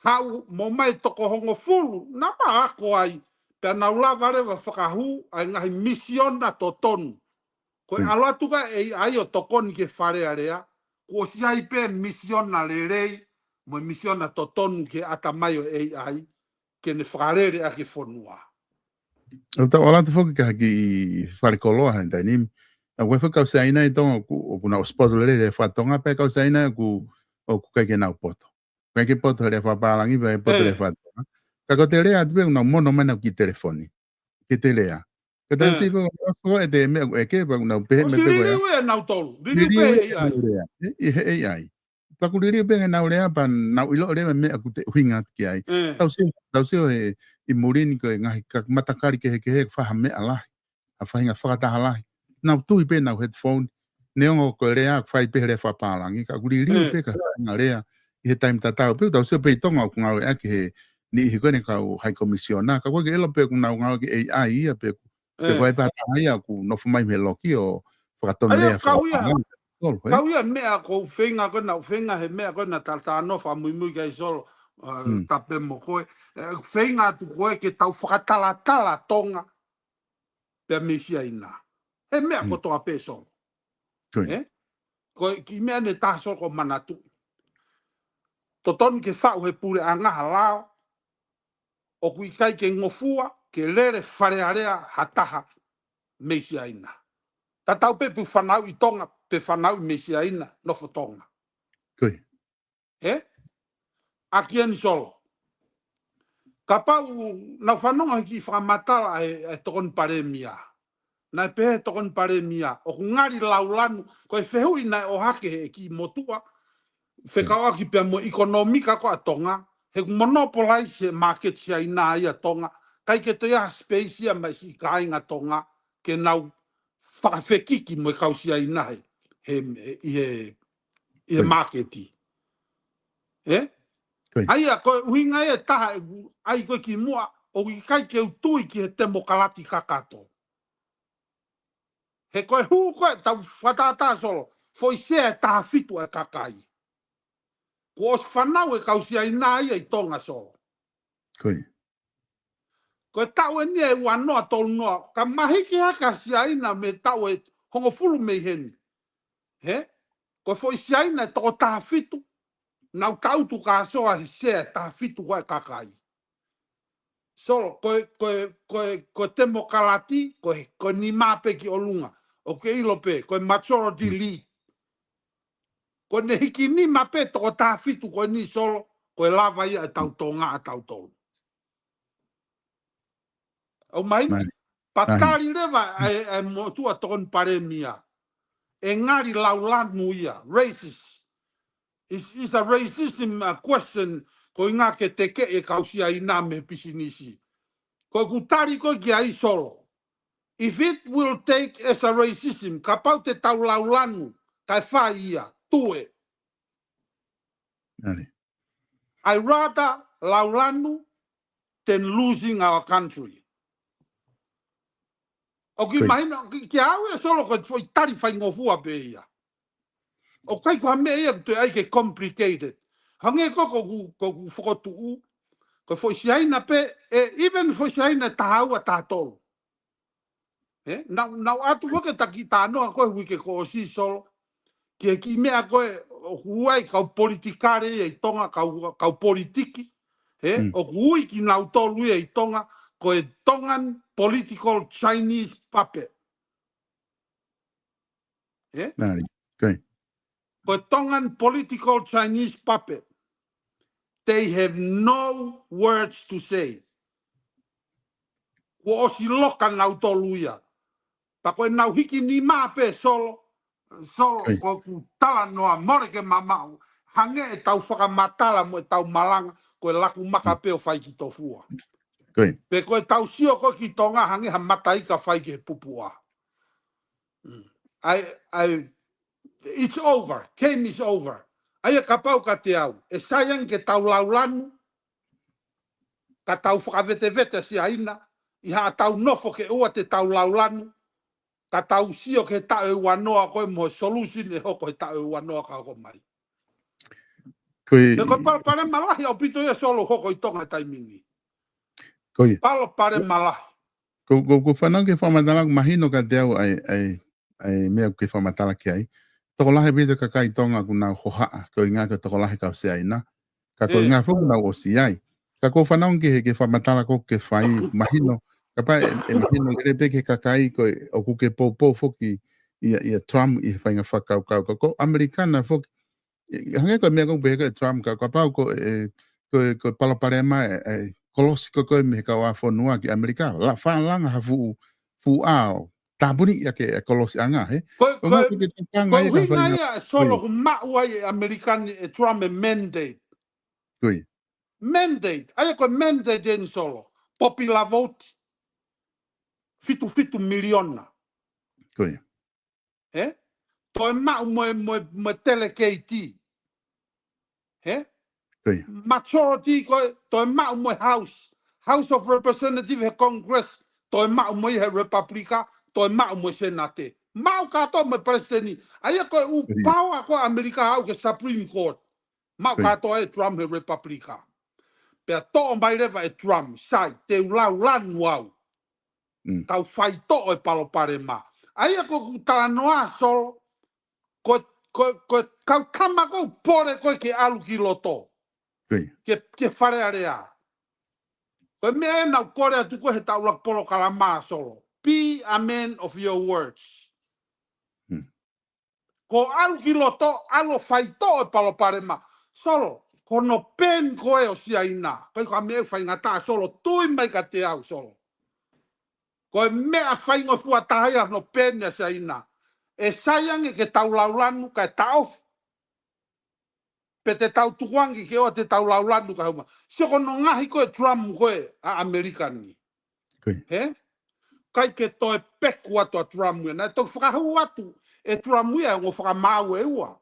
Hau mo mai toko hongo fulu, na pa ako ai, pe na ulawa rewa whakahu, ai ngahi misiona to tonu. Koe aloa tuka ai o tokoni ke wharea rea, ko si ai pe misiona le rei, mo misiona to tonu ke ata mai o AI, ke ne whakarere a ke whanua. O ta ola te foki ka ki wharekoloa hai tai ni, a koe whakau sa ina i tonga o kuna o spot le le whatonga pe kau sa ina o ku kai ke nau poto. Kai ke poto le whapalangi pe poto le whatonga. Ka ko te rea tupe una mono mana ki telefoni. Ke te rea. Ka te si po e te mea e ke pa una pehe me pe koea. Ririu e nau tolu. Ririu pe AI. I he AI. Pa ku ririu pe nau rea pa nau ilo rea mea ku te uhinga ki ai. Tau sio e i murini ko ngahi ka matakari ke he whaha mea lahi. A whahinga whakataha lahi. Nau tui pe nau headphone. Neongo ko rea whai pe re whapalangi. Ka kuri riu pe ka nga rea. I he time tatau pe tau sio pe i tonga o kunga o ake he ni i koe ne ka hai komisiona. Ka koe ke elo pe kunga o ngā ki AI ia pe koe pe hata ia ku nofu mai me loki o whakatona rea whapalangi. Kauia mea ko whenga kona, whenga he mea kona tata anofa mui kai solo tape mo koe. Whenga tu koe ke tau whakatala tonga pe mesia ina. He mea ko toa pe solo. Koe ki mea ne taha solo ko manatu. Totoni ke whau he pure a ngaha lao. O kui kai ke ngofua ke lere wharearea hataha mesia ina. Ta tau pe pu whanau i tonga pe whanau i mesia ina no tonga. Koe. Aki ani solo. Ka pau na whanonga ki whamatala e tokon paremia. Na pe tokon paremia. O ku ngari laulanu. Ko e whehui na o hake he ki motua. Whekawa ki pia mo ekonomika ko a tonga. He monopolize market sia ina ia tonga. Kai ke te ia space ia mai si kainga tonga. Ke nau whakawhekiki mo e kausia ina he marketi. Ai a koe uhinga e taha ai koe ki mua o i kai ke utui ki he temo kalati kakato. He koe huu koe tau whatata solo. Foi sea taha fitu e kakai. Ko os whanau e kausia ina ia i tonga solo. Koe tau e nia e wanoa tolu noa. Ka mahiki haka sia ina me tau e hongo fulu mei heni. Koe foi sia ina e toko taha fitu. Nau kautu ka soa he sea taha fitu koe kakai. Solo, koe temo kalati, koe ni mape ki olunga. O ke ilo pe, koe majority lead. Koe ne hiki ni mape toko taha fitu koe ni solo, koe lava ia e tautonga a tautolu. O mai, patari rewa e motua tokon paremia. E ngari laulanu ia, racist. It's a racism question ko inga ke teke e kausia ina me pisinisi. Ko kutari ko ki ai solo. If it will take as a racism, ka pau te tau laulanu, kai whai ia, tue. I rather laulanu than losing our country. O ki mahina, ki au e solo ko foi tari whai ngofua pe ia. O kai kua mea ia te ai ke complicated. Hange ko whakotuu. Ko foi siaina pe, even foi siaina tahau a tātolu. Nau atu whake taki tānoa koe wike ko o si solo. Ki mea koe huai kau politikare i tonga kau politiki. O hui ki nau tolu i tonga koe tongan political Chinese puppet. Koe tongan political Chinese puppet. They have no words to say. Ko o si loka nau tolu ia. Pa koe nau hiki ni mape solo ko ku tala noa more ke mamau. Hange e tau whakamatala mo e tau malanga koe laku maka peo whai ki tofua. Pe koe tau sio koe ki tonga hange ha mataika whai ke pupua. It's over. Game is over. Aia ka pau ka te au. E sayang ke tau laulanu. Ka tau whakavete si aina. I ha tau nofo ke ua te tau laulanu. Ka tau sio ke tau e wanoa koe mo solution e hoko e tau e wanoa ka hoko mai. Te koe pare malahi au pito ia solo hoko i tonga taimingi. Palo pare malahi. Ko whanau ke whamatala mahino ka te au ai mea ke whamatala ki ai. Toko lahe bita ka kai tonga ku nau hohaa. Ko inga ka toko lahe kau se aina. Ka ko inga whuku nau o si ai. Ka ko whanau ke whamatala ko ke whai mahino. Ka pa e mahino ke peke ka kai ko o ku ke pōpō whuki ia Trump i whainga whakau kau. Ko Amerikana whuki. Hange ko mea kong peke Trump ka pau ko palaparema kolosi ko koe me ka wāwhanua ki Amerika. La whanlanga hafu ao. Tabuni ia ke kolosi anga, he? Ko hinga ia solo ku maua i Amerikani e Trump e mandate. Mandate. Aia ko mandate en solo. Popular vote. Fitu miliona. Toi mau mo telekeiti. Majority ko toi mau mo House of Representative he Congress. Toi mau mo he Republica. Toi mau mo Senate. Mau kato mo presidenti. Aia ko u power ko Amerika au ke Supreme Court. Mau kato e Trump he Republica. Pea to mai reva e Trump. Sai, te ulau lanu au. Kau whai to e palo pare ma. Aia ko tala noa solo. Ko kau kama ko pore ko ke alu ki loto. Ke whare area. Ko mea nau kore atu ko he taulak polo kalama solo. Be a man of your words. Ko alu ki loto, alo whaito e palo pare ma. Solo, ko no pen ko e o sia ina. Ko mea whaingata solo, tui mai ka te au solo. Ko mea whaingo fuatahia no pen e sia ina. E sayang e ke tau laulanu ka e tau. Pe te tau tukuangi ke o te tau laulanu ka huma. Sio no ngahi ko e Trump ko e a Amerikani. Kai ke toi peku atu a Trump e. Na tau whakahu atu e Trump e o whakamau e ua.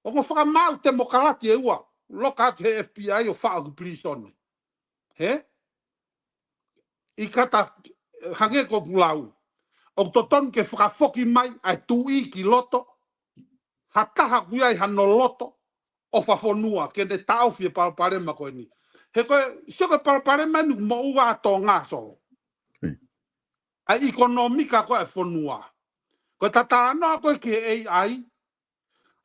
O whakamau te mokalati e ua. Loka atu he FBI o whaaku prison. I kata hange ko kulau. O toton ke whakafoki mai ai tui ki loto. Hataha kuiai hano loto. O whawhonua ke ne tauwhi e paraparema koe ni. He koe, sio koe paraparema ni mo ua ato ngā solo. A ekonomika koe e whonua. Koe tatanoa koe ke AI.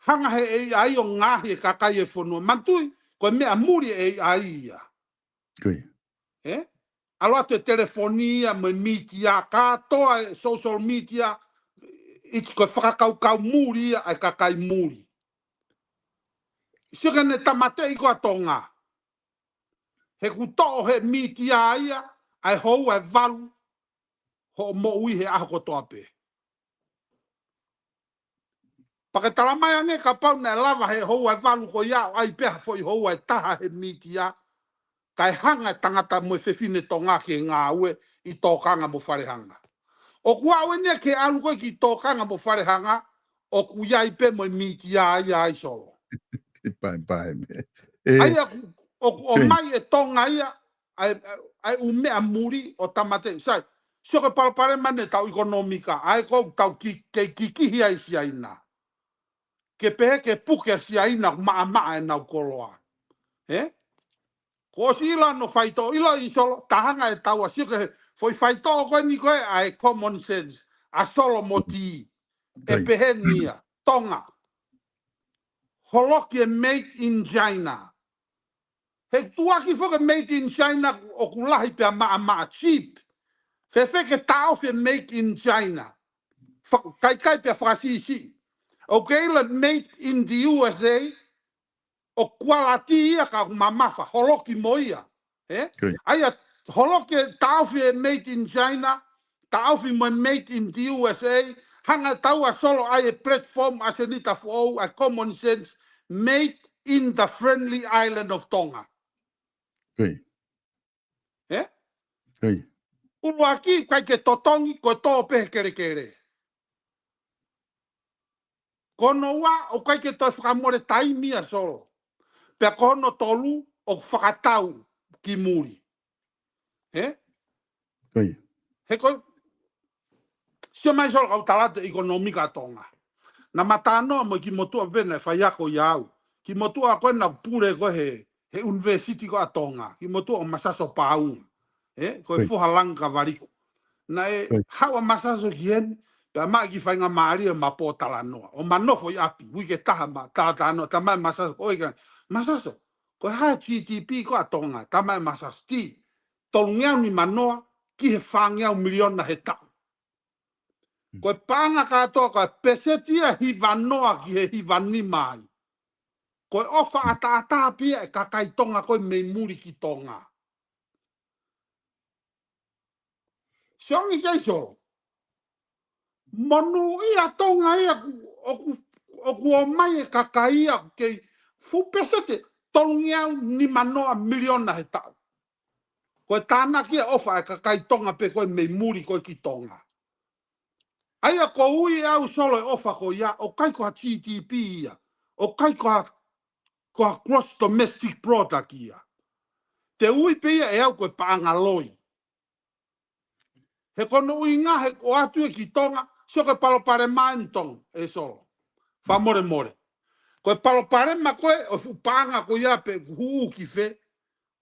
Hanga he AI o ngāhi e kakai e whonua. Mantui, koe mea muri AI ia. Aloa te telefonia, me media, katoa e social media. Iti koe whakakaukau muri ia e kakai muri. Sika ne tamate i koa tonga. He kutoa he media ia, ai hou e valu. Ho mo ui he aho kotoa pe. Pake talamai ange ka pau na lava he hou e valu ko iau, ai peha fo i hou e taha he media. Kai hanga tangata mo e whewhine tonga ke ngā ue i tōkanga mo wharehanga. O kua ue nea ke alu koe ki tōkanga mo wharehanga, o ku iai pe mo e media ia ai solo. Aia o mai e tonga ia ai umea muri o tamate sai sio ke palpare mane tau ekonomika ai ko tau ki kihi ai siaina ke pehe ke puke siaina ma e nau koloa ko sila no faito ila i solo tahanga e tau sio ke foi fai to ko ni ko ai common sense a solo moti e pehenia tonga holoki made in China he tuaki fo made in China o kulahi pe ma cheap fe ke tao fe made in China kai pe frasi okay le made in the USA o quality ia ka mamafa holoki moia aya holoki taufi made in China taufi made in the USA hanga taua solo ai platform asenita for a common sense made in the friendly island of Tonga ulu aki kai ke totongi ko to pe kere kono wa o kai ke to whakamore taimi a solo pe kono tolu o whakatau ki muri. He ko se mai solo au talata ekonomika Tonga. Na matano mo ki motua bene fa yako yau. Ki motua ko na pure ko he university ko Tonga. Ki motua o masaso paunga. Ko fu halanga variku. Na hawa masaso kien pe ma ki fainga maari ma po talanoa. O manofo yapi wi ke taha ma talano tama masaso oiga masaso ko ha GDP ko Tonga tama masaso ti tolungia ni manoa ki he whangia milion na he tau. Koe panga katoa koe pesetia hivanoa ki he hivani mai. Koe ofa ata pia e kakai Tonga koe mei muri ki Tonga. Siongi keiso. Monu ia Tonga ia oku o mai e kakai ia kei fu pesete tolungia ni manoa milion na he tau. Koe tāna kia ofa e kakai Tonga pe koe mei muri koe ki Tonga. Aia ko ui au solo e ofa ko ia, o kai ko GDP ia, o kai ko gross domestic product ia. Te ui pe ia e au koe paanga loi. He kono ui ngā he o atu e ki Tonga, so koe palopare maentong e solo. Wha more. Koe palopare ma koe o fu paanga ko ia pe huu ki fe,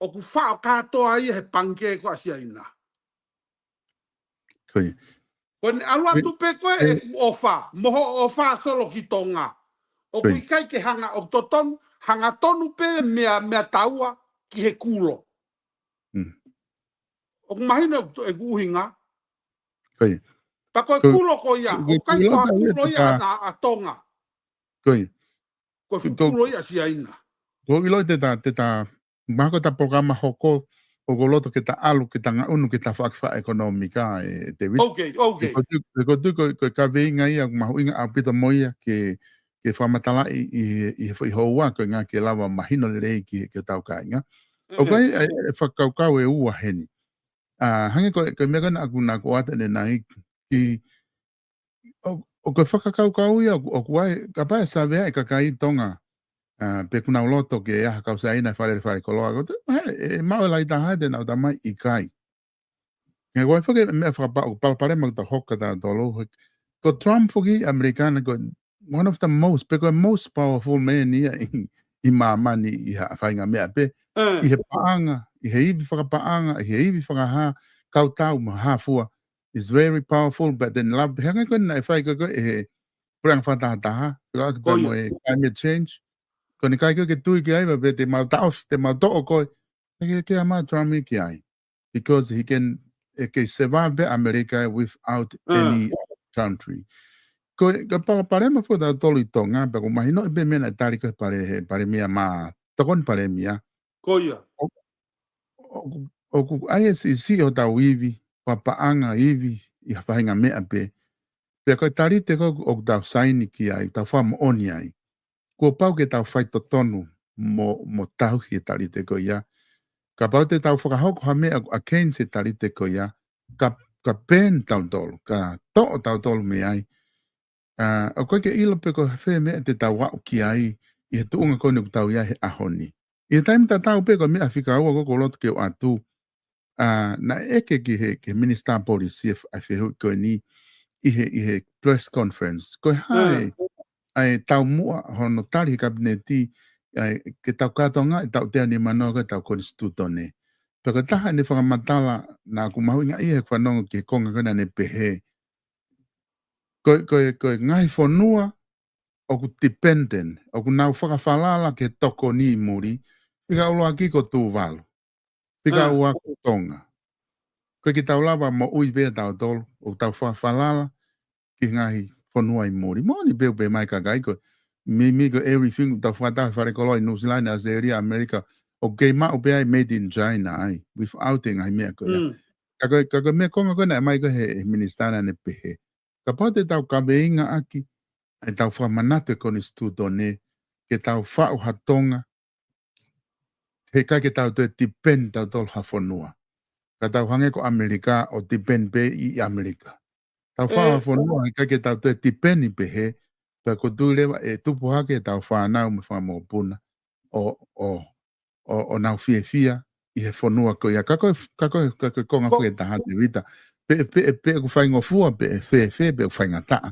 o ku whao katoa ia he panke ko asia ina. Koe. Koe alua tupe koe e ofa, moho ofa solo ki Tonga. O kui kai ke hanga o toton, hanga tonu pe mea taua ki he kulo. O mahina e kuhinga. Pa koe kulo ko ia, o kai ko ha kulo ia a Tonga. Koe fu kulo ia si aina. Koe iloi te ta, mako ta programa hoko, o goloto ke ta alu ke ta unu ke ta whakawha ekonomika e te wit. Okay. Ko tu ko ka veinga ia mahu inga au pita moia ke whamatala i hoa ko ngā ke lawa mahino le ki ke tau ka inga. O kai e whakaukau e ua heni. Hange ko mea kana aku nā ko ata ne nai ki o ko whakakaukau ia o kuai ka pae sa vea e kakai Tonga. Pe kuna uloto ke aha kausa ina whare koloa ko e mau lai ta haide na utamai i kai. Nga koe whake mea whakapalpare mau ta hoka ta tolo. Ko Trump whaki Amerikana ko one of the most powerful men ia i mamani i whainga mea pe. I he paanga, i he iwi whakapaanga, i he iwi whakaha kautau ma hafua. Is very powerful, but then love hanga ko na whai ko e he purang whatahataha. Ko mo e climate change. Ko ni kai ko ke tui ki ai ba te mau taos te mau to'o ko ke ama Trump ki ai because he can survive America without any country ko pare ma fo da tolu Tonga ba ko mahino be mena tari ko pare mia ma tokon pare mia ko ia o ku ai si o ta wivi papaanga ivi i whainga mea pe ko tari te ko o da saini ki ai ta fa mo oni ai ko pau ke tau whai tonu mo tau ki tari te ko ia. Ka pau te tau whakahoko ha mea a ken se tari te ko ia. Ka pen tau tolu, ka to'o tau tolu me ai. O koe ke ilo pe ko whee mea te tau wau ki ai i he tuunga kone ku tau ia he ahoni. I he taimi ta tau pe ko mea whika ua koko loto ke o atu. Na eke ki he minister policy a whehu koe ni i he press conference. Koe hae ai tau mua hono tari kabineti ai ke tau katonga i tau te ani manoa ke tau konstitutone Paka taha ne whakamatala nā ku mahuinga ia whanonga ke konga kana ne pehe. Koe ngai whanua o ku dependent, o ku nau whakawhalala ke toko ni muri, pika uloa ki ko tū walo, pika ua ko tonga. Koe ki tau lava mo ui bea tau tolu, o tau whakawhalala ki ngai whanua i muri. Mōni beo pe mai kakai koe, mi ko everything tau whakatawa wharekoloi New Zealand, Australia, America, o kei mao pea made in China ai, without ngai mea koe. Ka mea konga koe na mai koe he ministana ne pehe. Ka pote tau ka veinga aki, e tau whamanate koni stuto ne, ke tau whao hatonga, he kai ke tau te depend tau tol hawhanua. Ka tau hange ko Amerika o depend pe i Amerika. Tau whao hawhanua, he kai ke tau te depend i pehe, pa ko tu lewa e tupu hake tau whanau me whamau puna, o nau fia, i he whanua ko ia. Kako konga whake tahate wita. Pe ku whaingo fua, pe fe, pe ku whainga taa.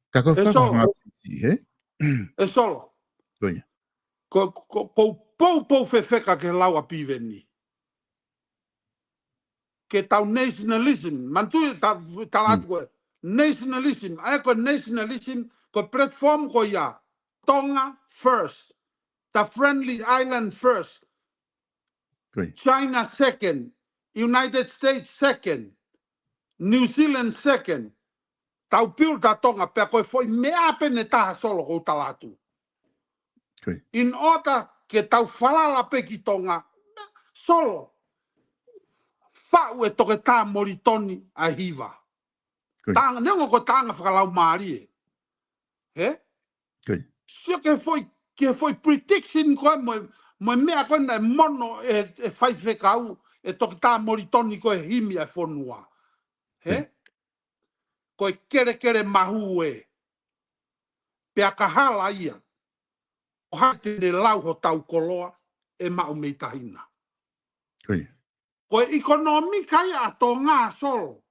Kako ngāpisi, he? E solo. Koia. Pou whewheka ke laua piveni. Ke tau nationalism, mantu ta latu koe, nationalism, ae koe nationalism, koe platform ko ia, Tonga first, the friendly island first, China second, United States second, New Zealand second, tau piu ta Tonga, pea koe foi mea pene taha solo ko talatu. In order ke tau whalala pe ki Tonga, solo, whau e toke tā moritoni a hiva. Tanga, neongo ko tanga whakalau maari e. He? Sio ke foi prediction koe mo mea koe na mono e whaiwhekau e toke tā moritoni koe himi e whonua. He? Koe kere mahu e. Pea ka hala ia. O haite ne lau ho tau koloa e mau mei tahina. Koe ekonomika ia ato ngā solo.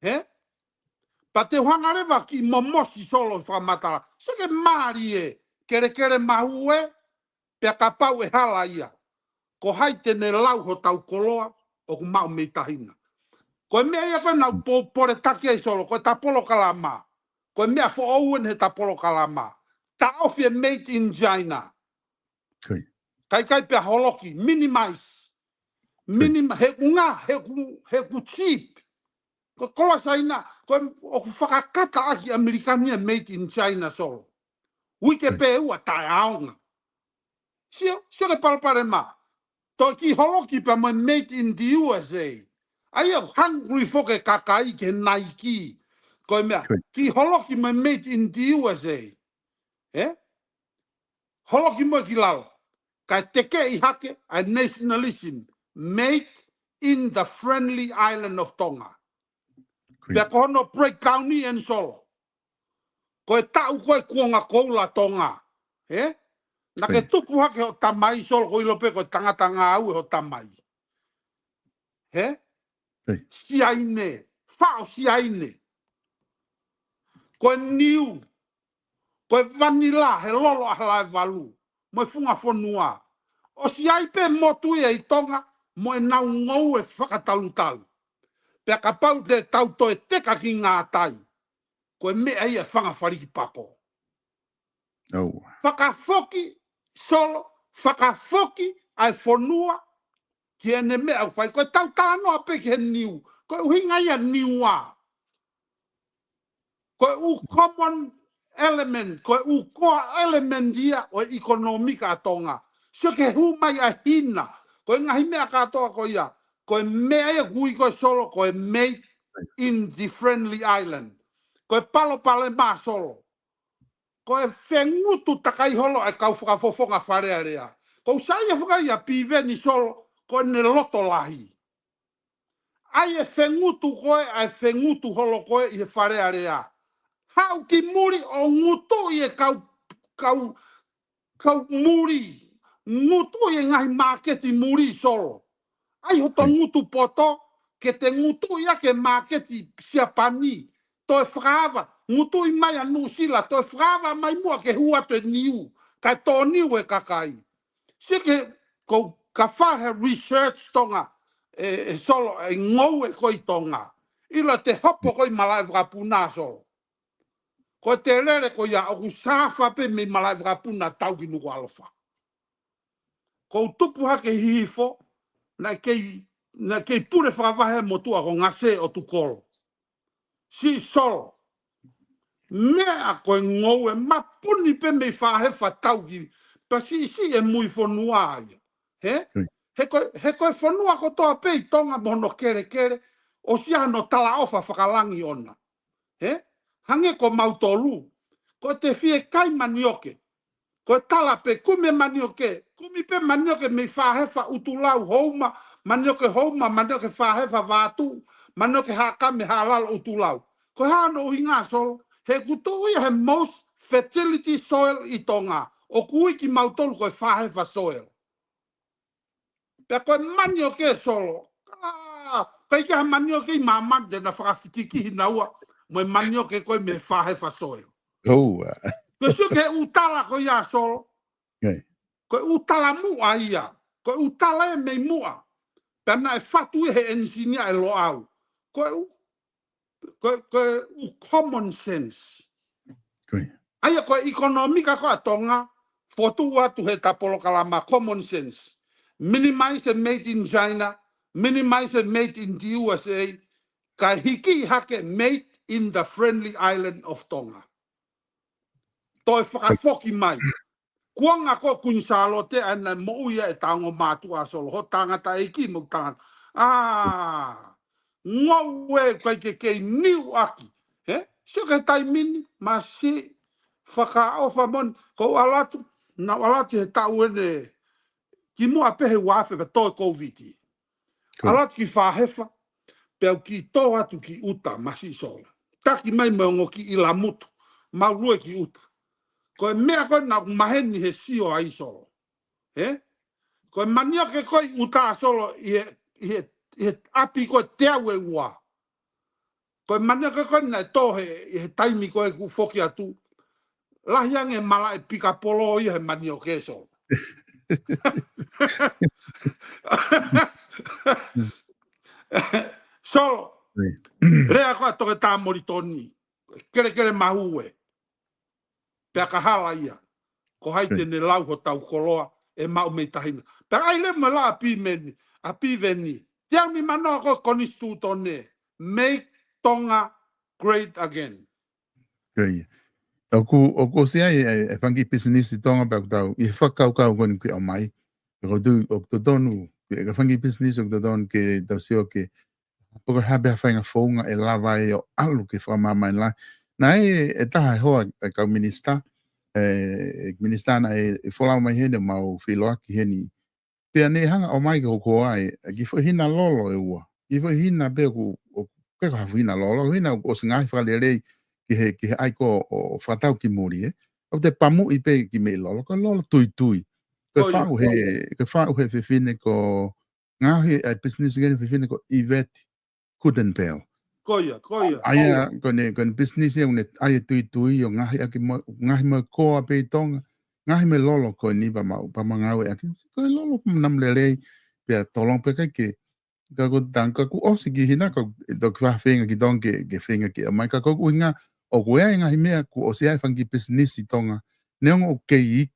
He? Pa te whangarewa ki momosi solo whamatara. Seke maari e kere mahu e pea ka pau e hala ia. Ko haite ne lau ho tau koloa o ku mau mei tahina. Koe mea ia koe nau pore taki ai solo. Koe ta polo kalama. Koe mea fo ouen he ta polo kalama. Ta ofie made in China. Kai pea holoki. Minimize. He unga, he ku cheap. Ko kola saina, ko o ku whakakata aki Amerikania made in China solo. Wike pe ua tae aonga. Sio ke palpare ma. To ki holoki pe mo made in the USA. Aia hungry foke kakai ke Nike. Ko mea, ki holoki mo made in the USA. Holoki mo ki lalo. Kai teke i hake a nationalism made in the friendly island of Tonga. Pea kohono breakdown ni en solo. Koe tau koe kuonga koula Tonga. Na ke tupu hake ho tamai solo ko ilope koe tangata ngā au ho tamai. Siaine. Whao siaine. Koe niu. Koe vanila he lolo ahlai valu. Moe funga whonua. O siai pe motu e i Tonga. Moe nau ngou e whakatalutalu. Pea ka pau te tau toe teka ki ngā tai. Koe mea ia whanga whariki pako. Whakafoki solo, whakafoki ai whonua ki ene mea au whai. Koe tau tānoa pe ki he niu. Koe uhinga ia niua. Koe u common element, koe u koa element ia o ekonomika a Tonga. Sio ke hu mai a hina. Koe ngahi mea katoa ko ia. Koe mea ia kui koe solo, koe made in the friendly island. Koe pale maa solo. Koe whengutu takai holo ai kau whakafofonga wharea rea. Kou saia whakai a piveni solo, koe ne loto lahi. Ai e whengutu koe, ai whengutu holo koe i he wharea rea. Hau ki muri o ngutu i e kau muri. Ngutu i e ngahi maketi muri solo. Ai hoto ngutu poto, ke te ngutu ia ke maketi siapani. Toi whakawa, ngutu i mai a nusila, toi whakawa mai mua ke hua te niu. Kai tō niu e kakai. Sike, kou ka whahe research tonga solo ngou koi tonga. Ila te hopo koi malai whakapuna solo. Ko te rere ko ia o kusafa pe me malai whakapuna tau ki nuku alofa. Ko tupu hake hihifo na kei pure whakawahe mo tua ko ngase o tu kolo. Si solo. Mea koe ngou mapuni pe me whahefa tau ki pa si e mui whanua aia. He koe whanua ko toa pei tonga mono kere o sia no tala ofa whakalangi ona. Hange ko mautolu. Ko te fie kai manioke. Ko tala pe kume manioke. Kumi pe manioke me whahefa utulau houma. Manioke houma, manioke whahefa vātu. Manioke hakame halal utulau. Ko hano uhi ngā solo. He kuto ia he most fertility soil i tonga. O kui ki mautolu koe whahefa soil. Pea koe manioke solo. Kai ka manioke i mamande na whakawhikiki hina ua. Moe manioke koe me whahefa soil. Koe suke utala koe ia solo. Koe utala mua ia. Koe utala e mei mua. Pea na e whatu he engineer e lo au. Koe common sense. Aia koe ekonomika koe tonga. Fotu atu he tapolo kalama common sense. Minimize the made in China. Minimize the made in the USA. Ka hiki hake made in the friendly island of Tonga. Toi whakafoki mai. Kuanga ko kunsalo te ana mo ia e tango matua solo. Ho tangata iki mo tangata. Ngowe kai ke niu aki. So ke tai mini masi whakaofa mon. Ko alatu. Na alatu he tau ene. Ki mua pehe wafe pe toi COVID. Alatu ki whahefa. Peo ki tō atu ki uta masi sola. Taki mai meongo ki ila mutu. Maurue ki uta. Koe mea koe na maheni he sio ai solo. Koe mania ke koe uta solo i he api koe teawe ua. Koe mania ke koe na tō he taimi koe ku foki atu. Lahiange mala e pika polo i he mania ke solo. Solo. Rea koe toke tā moritoni. Kere mahue. Pea ka hala ia. Ko haite ne lau ho tau koloa e mau mei tahina. Pea aile me la api veni. Tiau ni manoa ko konistu tone. Make Tonga great again. O sea e whangi business i Tonga pea kutau. I whakaukau koni ki au mai. O to tonu. E whangi business o to tonu ke tau seo ke poko habe a whainga whaunga e lawa e o alu ke whamama i lai. Na e taha hoa e kau minista. Minista na e wholau mai hene mau whiloaki heni. Pea ne hanga o mai ko koa e ki whahina lolo e ua. Ki whahina pe ku keko hafu hina lolo. Hina o singahi whalerei ki he aiko o whatau ki muri e. O te pamu i pe ki me lolo. Ko lolo tui. Ko whau he whiwhine ko ngahi a business gani whiwhine ko Yvette Kudenpel. Koia. Aia kone business e une aia tui o ngahi mo koa pe Tonga. Ngahi me lolo ko ni pa mangau e aki. Ko lolo nam lelei pe tolong pe ke ka ko tanka ku osi ki hina ko do kwa whenga ki tong ke whenga ki mai ka ko uinga o kuea ngahi mea ku osi ai whangi business i Tonga. Neongo o kei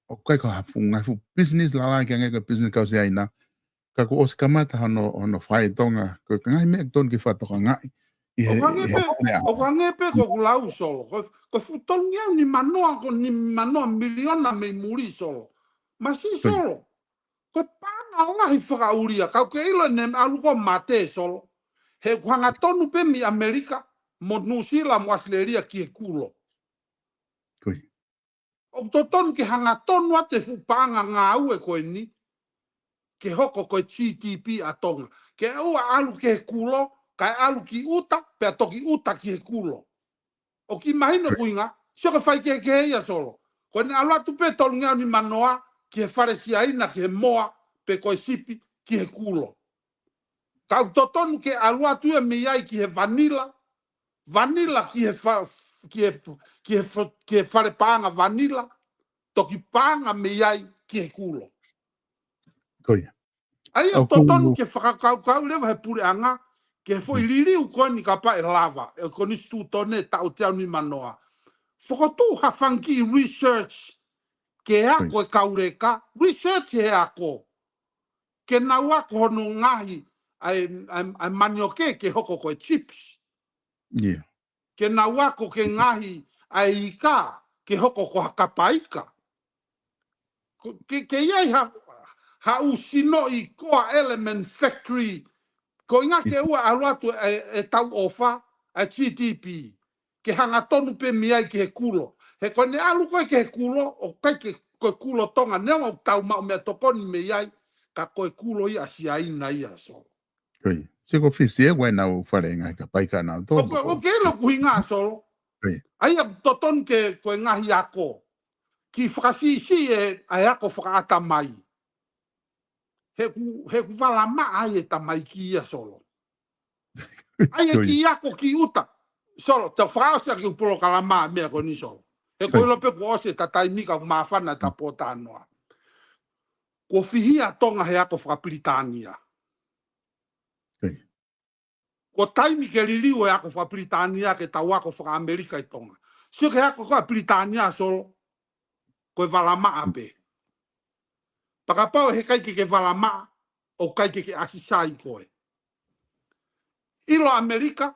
o kai ko hafu ngahi business la ki ange ka business ka osi ai na. Ka ko osi kamata hono whai Tonga. Ko ngahi mea ton ki whatoka ngai. O kangepe ko kulau solo. Ko futongia ni manoa miliona me muri solo. Masi solo. Ko panga lahi whakauria. Kau ke ilo ne aluko mate solo. He kuhanga tonu pe mi Amerika. Mo nusila mo asleria ki he kulo. O tonu ki hanga tonu ate fupanga ngā ue koe ni. Ke hoko koe GDP a Tonga. Ke ua alu ke he kulo. Kai alu ki uta, pea toki uta ki he kulo. O ki mahino kuinga, sio ka whai ke ia solo. Ko ne alu atu pe tolu ngau ni manoa, ki he wharesi aina, ki he moa, pe koe sipi, ki he kulo. Kau totonu ke alu atu e me iai ki he vanilla. Vanilla ki he whare panga vanilla. Toki panga me iai ki he kulo. Koia. Ai o totonu ke whakakau lewa he pure anga, ke foi liri u koni ka pa e lava, e koni stu tone ta o te anu manoa. Whakatu ha whanki research ke ako e kaureka, research he ako. Ke nau ako hono ngahi ai manioke ke hoko koe chips. Yeah. Ke nau ako ke ngahi ai ika ke hoko ko hakapaika. Ke iai ha usino i koa element factory ko inga ke ua aluatu e tau ofa a GDP ke hanga tonu pe miai ke he kulo he kone alu koe ke he kulo o kai ke koe kulo tonga neo o tau mau mea tokoni me iai ka koe kulo i asia ina ia so Koia. Se ko fisi e wai nau whare ngai ka paika nau tō. O ke lo kuhinga so aia toton ke koe ngahi ako ki whakasisi e ai ako whakaata mai he ku wala maa e tamai ki ia solo. Ai ki ako ki uta. Solo, te whaosia ki upolo kalama mea ko ni solo. E koe lope ko ose ta taimika ku maafana ta potanoa. Ko fihia tonga he ako whakapilitania. Ko taimi ke liliu e ako whakapilitania ke tau ako whaka-Amerika i tonga. Sio ke ako whakapilitania solo, koe walama ape. Pakapau he kai ke walama o kai ke asisai koe. Ilo Amerika,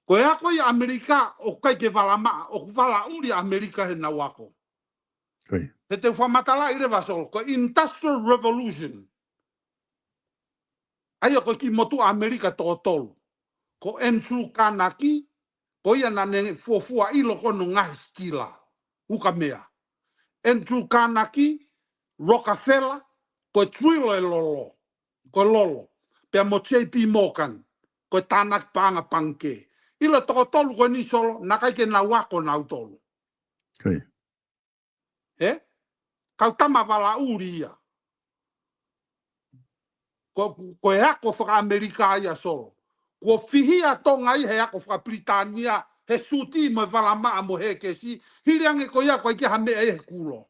koe ako i Amerika o kai ke walama, o wala uri Amerika he nau ako. He te whamatala i rewa solo, ko Industrial Revolution. Aia ko ki motu Amerika tō tolu. Ko Andrew Carnegie, ko ia nane fuafua ilo kono ngahi skila. Uka mea. Andrew Carnegie, Rockefeller, ko Trilo e lolo. Ko lolo. Pea mo JP Morgan, ko tānak pānga panke. Ilo tō tolu ko ni solo, nakai ke nau wako nau tolu. He? Kau tama wala uri ia. Ko e ako whaka-Amerika ia solo. Ko fihia tonga i he ako whaka-Britania, he suti mo wala maa mo he kesi, hiriange ko ia ko i ke hame e he kulo.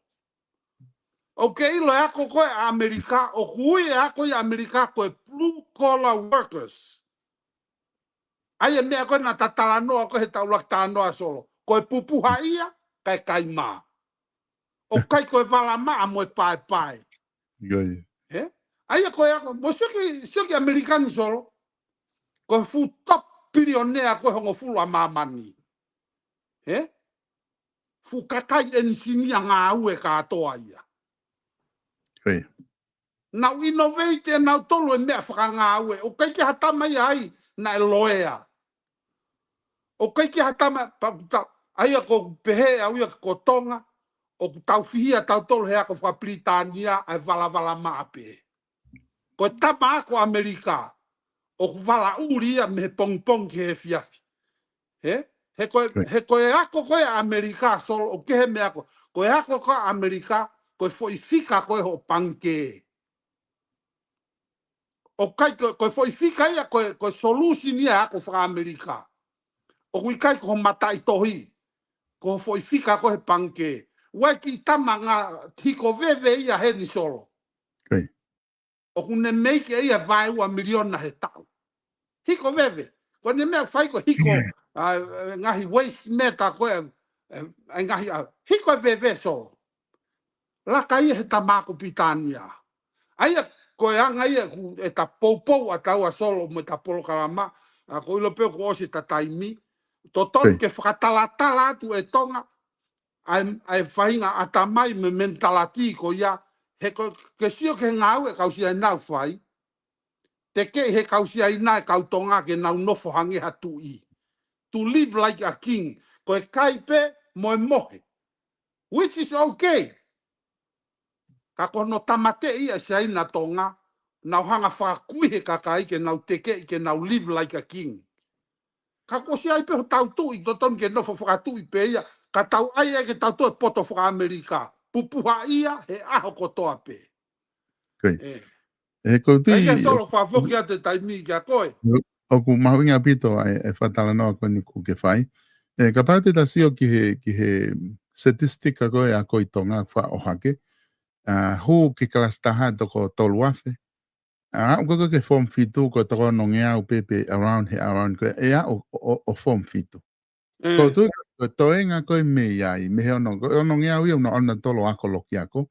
Ok, ilo e ako koe Amerika, o kui e ako i Amerika koe blue collar workers. Ai e mea koe na tatala noa koe he taulak tānoa solo. Koe pupuha ia, kai kai maa. O kai koe wala maa mo e pae pae. He? Aia koe ako, mo soki Amerikani solo, koe fu top billionaire koe hongo fulu a mamani. He? Fu kakai ensinia ngā ue ka atoa ia. Nau innovate e nau tolu e mea whaka ngā ue, o kai ke hatama ia ai, na e loea. O kai ke hatama, aia ko pehe au ia ko tonga, o tau fihia tau tolu hea ko whapritania, ai wala maape. Ko tama ako Amerika, o wala uria me pong ke he fiafi. He? He koe ako koe Amerika solo, o kehe me ako. Koe ako koe Amerika, koe foi fika koe ho panke. O kai koe foi fika ia koe solution ia ako whaka Amerika. O kui kai ko matai tohi, ko foi fika koe panke. Wai ki tama ngā tiko veve ia he ni solo. O kune meike ia vai ua miliona he tau. Hiko veve. Ko ne mea whai ko hiko ngahi waste meta koe ngahi hiko veve so. Laka ia he tamako pitania. Aia koe anga ia e ta poupou a taua solo me ta polo kalama. Ko ilo peo ko osi ta taimi. Toton ke whakatalatala atu e tonga. Ai whainga atamai me mentalati ko ia. He ke sio ke ngau e kausia nau whai. Te ke he kausia ina e kautonga ke nau nofo hange hatu i. To live like a king. Ko e kaipe mo e mohe. Which is okay. Ka kono tamate ia sia ina tonga. Nau hanga whakakuihe kakai ke nau teke ke nau live like a king. Ka kosia i peho tau tu i toton ke nofo whakatu i pe ia. Ka tau aia ke tau tu e poto whaka Amerika. Pupuha ia he aho kotoa pe. E kouti... Kai solo whafoki a te taimi kia koe. O ku mahuinga pito e whatala noa koe ni ku ke whai. Ka pāte ta sio ki he statistika koe a koe tonga wha o hake. hu ki klas taha toko tolu afe. Ko ke form fitu ko toko no ngea pepe around here around ko o form fitu. Ko tu ko toenga ko me ai me no ngea wi no ona tolo ako loki ako.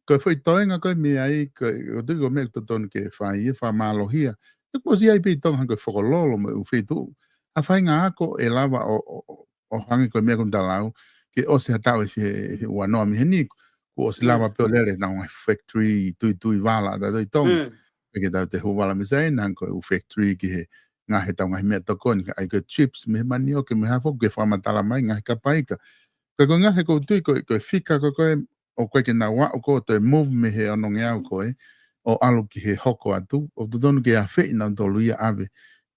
Ko foi toenga ko me ai ko tu ko me ton ke fa malohia. Ko si ai pe tong han ko fokololo me fitu. A fai nga ako e lava o hangi ko me kun dalau ke o se tau e wa no mi heni ko se lava pe lele na un factory tu vala da doi tong ke da te ho vala me sai nan ko factory ki nga he tau nga me to kon ai ko chips me mani o ke me ha fo ke fa matala mai nga ka pai ka ko nga he ko tu ko fika ko o ko ke na wa ko to move me he no nga ko o alo ki he hoko atu o do don ke a fe na do luia ave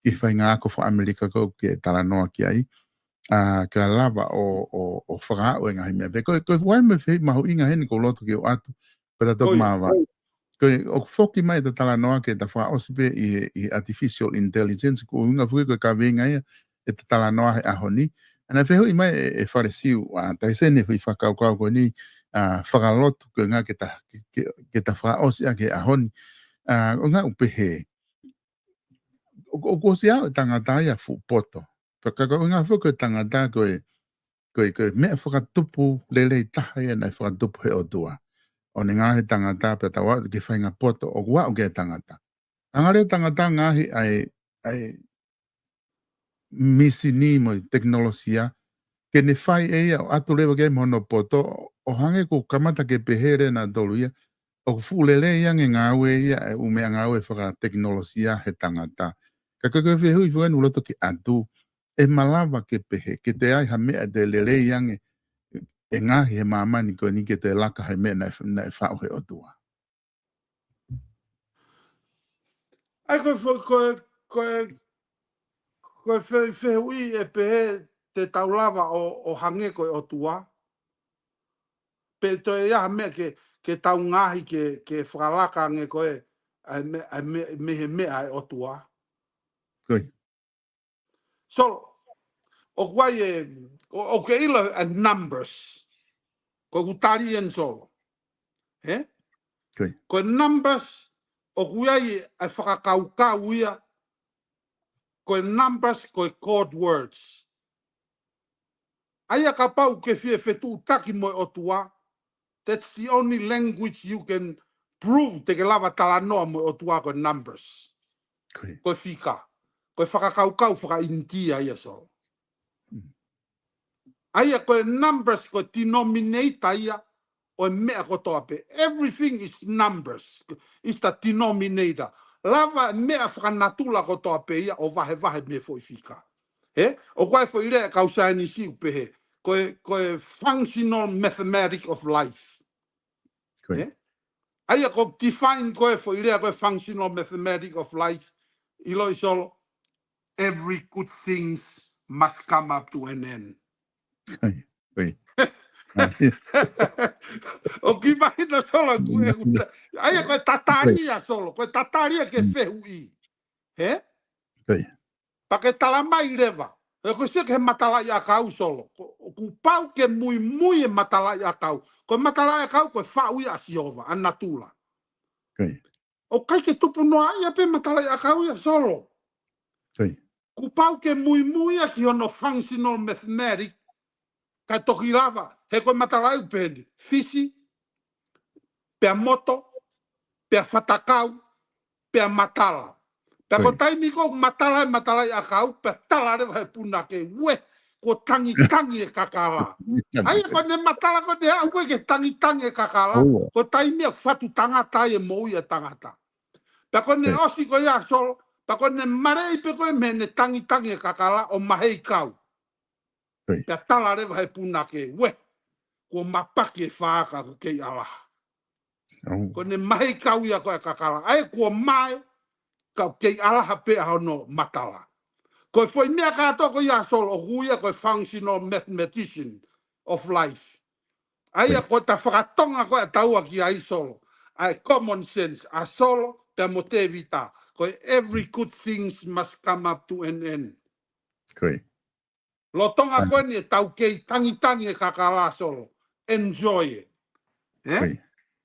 ki fai nga ko fa America ko ke tala no ki ai ka lava o whaka o ngā himea. Ko wai me whi mahu inga heni ko loto ki o atu, ko ta tok mawa. Ko o whoki mai ta tala noa ke ta wha osipe i artificial intelligence, ko unga whui ko ka venga ia e ta tala noa he ahoni. Ana whehu i mai e whare siu, ta isene hui whakau kau ko ni whakalotu ko ngā ke ta wha osi a ke ahoni. O ngā upehe. O kosi au tangata ia fu poto. Ka nga fuko tangata ko me whakatupu lele taha ia nei whakatupu he o tua. O ni ngahi tangata pe tawa ke whainga poto o kua o ke tangata. Angare tangata ngahi ai misi ni mo teknolosia ke ne whai eia o atu lewa ke mono poto o hange ko kamata ke pehere na dolu ia o fu lele ia nge ngawe ia e ume ngawe whaka teknolosia he tangata. Ka hui fuan uloto ki atu e malava ke pehe, ke te ai ha mea te lele iange e ngahi he mamani ko ni ke te laka he mea na e whao he o tua. Ai koe whehui e pehe te taulava o hange koe o tua. Pe to e aha mea ke tau ngahi ke whakalaka nge koe me he mea o tua. Koi. So, o kwai o ke ila numbers ko utari en solo ko numbers o kwai a whakakaukau ia ko numbers ko code words aia ka pau ke fie fetu taki mo o tua that's the only language you can prove te ke lava talanoa mo o tua ko numbers ko fika ko whakakaukau whakaintia ia solo. Aia koe numbers koe denominator ia o mea ko toape. Everything is numbers. Is the denominator. Lava mea whakanatula ko toape ia o vahe me foi fika. O koe foi rea kausaini si upehe. Koe functional mathematics of life. Aia ko define koe foi rea koe functional mathematics of life. Ilo isolo. Every good things must come up to an end. O ki mai na solo ai ko tataria solo ko tataria ke fehui pa ke talamai leva e ko se ke matala ya kau solo ku pau ke muy e matala ya kau ko matala ya kau ko fau ya siova anatula o kai ke tupu no ai pe matala ya kau ya solo ku pau ke muy ki ono functional mathematics ka toki lava, he koe matarau pēni. Fisi, pea moto, pea whatakau, pea matala. Pea ko taimi ko matala a kau, pea tala rewa he puna ke ue, ko tangi e kakala. Ai ko ne matala ko ne au koe ke tangi e kakala, ko taimi a whatu tangata e moui e tangata. Pea ko ne osi ko ia solo, pea ko ne marei pe koe me ne tangi e kakala o mahei kau. Pea tala rewa he puna ke ue, ko mapaki e whaaka ko kei ala. Ko ne mahi kau ia ko e kakala. Ai ko mai, ka kei ala hape no matala. Ko foi mea kato ko ia solo o huia ko functional mathematician of life. Ai ko ta whakatonga ko e taua ki ai solo. Ai common sense, a solo te mo te vita. Ko every good things must come up to an end. Lo tonga koe ni e tau kei tangi e kakala solo. Enjoy it.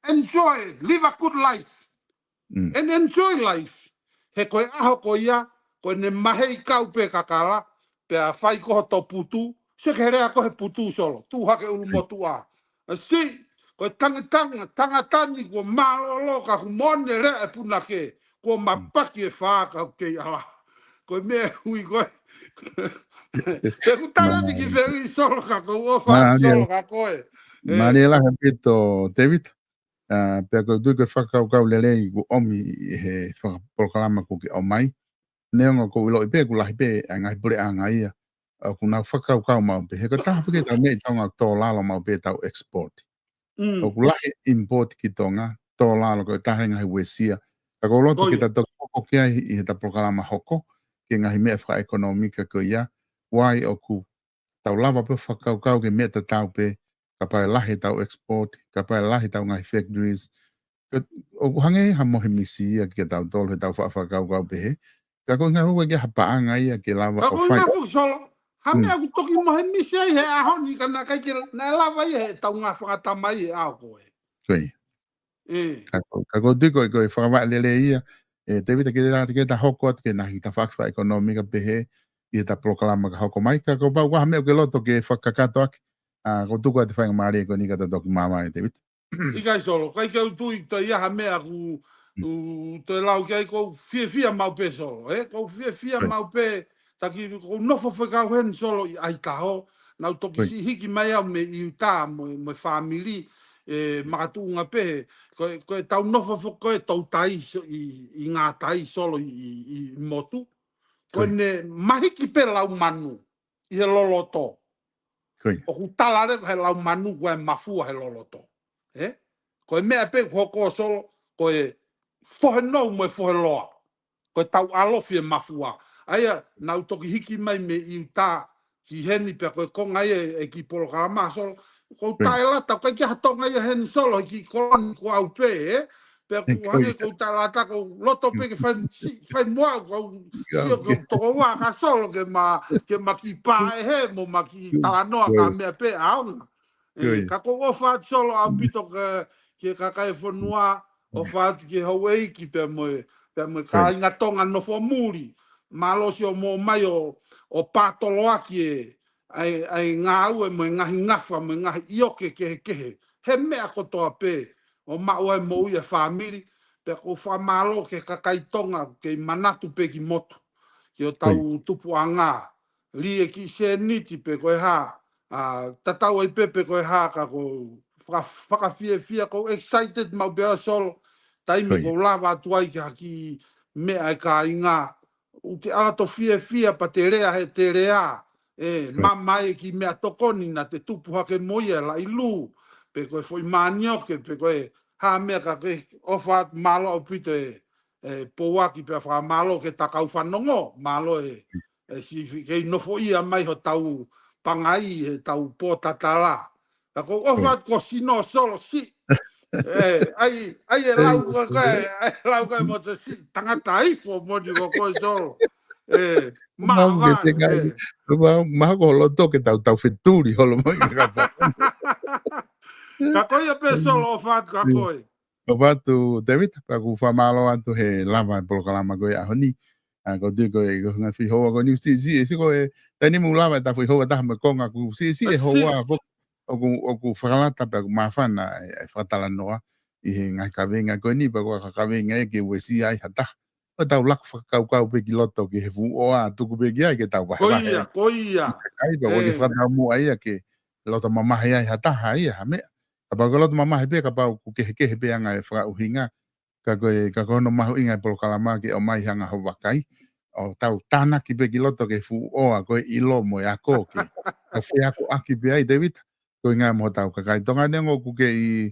enjoy, live a good life. And enjoy life. He koe aho ko ia, koe ne mahe I kau pe kakala, pe a whai koho tō putu, se ke rea kohe putu solo, tū hake ulu motu a. Si, koe tangatani, ko malolo ka humone rea e puna ke, ko mapaki e whākau ke ala. Koe mea hui koe. Te kutarati ki wheri solo ka koe, o whai solo ka koe. Mariela Repito, David. Pea koe tui koe whakaukau lelei ku omi he whakapolokalama ko ke o mai. Neonga ko ilo I pē ku lahi pē a ngai pure a ngai ia. Ku nau whakaukau mau pē. He koe taha whike tau mei taunga tō lalo mau pē tau export. O ku lahi import ki tonga tō lalo koe taha ngai wesia. Ka ko loto ki ta toko hoko kia I he ta polokalama hoko. Ke ngai mea whaka ekonomika ko ia. Wai o ku tau lava pē whakaukau ke mea ta tau pē. Ka pai lahi tau export, ka pai lahi tau ngai factories. O ku hange ha mohe misi ia ke tau tolu he tau whakau kau pehe. Ka ko ngai hua ke hapaanga ia ke lava o whai. Ka ko ngai solo, hame aku toki mohe misi ai he ahoni ka na kai ke na lava ia he tau ngā whakatamai e ao koe. Koe. Ka ko tui koe whakawai lele ia. Te vita ke ta hoko atu ke nahi ta whakawha ekonomika pehe. I ta proklama ka hoko mai. Ka ko pau waha mea ke loto ke whakakato aki. Ko tuku te whainga maari ko nika ta toki mama e te vita. Ikai solo, kai ke utui ta iaha mea ku te lau kai ko fia mau pe solo. Ko fia mau pe taki ko nofo whekau hen solo I ai taho. Nau toki si hiki mai au me I uta mo family makatunga pe. Ko tau nofo whekau tau tai I ngā tai solo I motu. Ko ne mahiki pe lau manu I he loloto. O ku talare he lau manu koe mafua he loloto. Koe mea pe hoko solo, koe fohe nou mo e fohe loa. Koe tau alofi e mafua. Aia, nau toki hiki mai me I uta ki heni pe koe konga e ki polokalama solo. Koe tae lata, koe ki hatonga I heni solo ki koloni ko au pe, Pe ku hange ko ta lata ko loto pe ke fai moa ko sio ko toko wa ka solo ke ma ki pa he mo ma ki ta no ka me pe au ka ko o fa solo a pito ke ka kai fonua o fa ki Hawaii ki pe mo ka inga tonga no fo muri malo sio mo mai o patolo aki ai nga u mo nga ngafa mo nga ioke ke he me ko to pe o maua e mo ia family pe ko fa malo ke kakaitonga ke manatu pe ki moto ki o tau tupu anga li e ki se niti pe ko ha tatau e pe ko ha ka ko fa fia ko excited mau be sol taimi ko lava tuai ki me ai ka inga u te ala to fia pa te rea he te rea mama e ki me atokoni na te tupu hake moia la ilu pe ko foi manio ke pe ko ha mea ka ke ofa malo o pito pouaki pe wha malo ke takau whanongo malo si ke nofo ia mai ho tau pangai tau pōtatala ka ko ofa ko sino solo si ai lau kai mo te si tangata ifo mo di ko koe solo maha ko loto ke tau wheturi holo mo i kapa ka koe pe solo ofa ka koe o watu David pa ku whamalo atu he lava polokalama koe ahoni ko tui koe ngai whihoa ko ni si ko tani mu lava ta whihoa taha me konga ku si hoa o ku whakalata pa ku mawhana whatala noa I he ngai kawenga koe ni pa ku kawenga ke wesi ai hata o tau lak whakau pe ki loto ke he fuoa tuku pe ki ai ke tau wahe koia ai pa ko ke whatau mu ai ke loto mamahe ai hata hai ha me Apa kalau tu mama hebe kapau ku ke hebe anga e fra uhinga ka ko no mahu inga polokalama ke o mai hanga howakai o tau tana ki pe kiloto ke fu o a ko ilo mo ya ko ke ka fe ako aki pe ai David ko inga mo tau ka kai tonga nengo ku ke I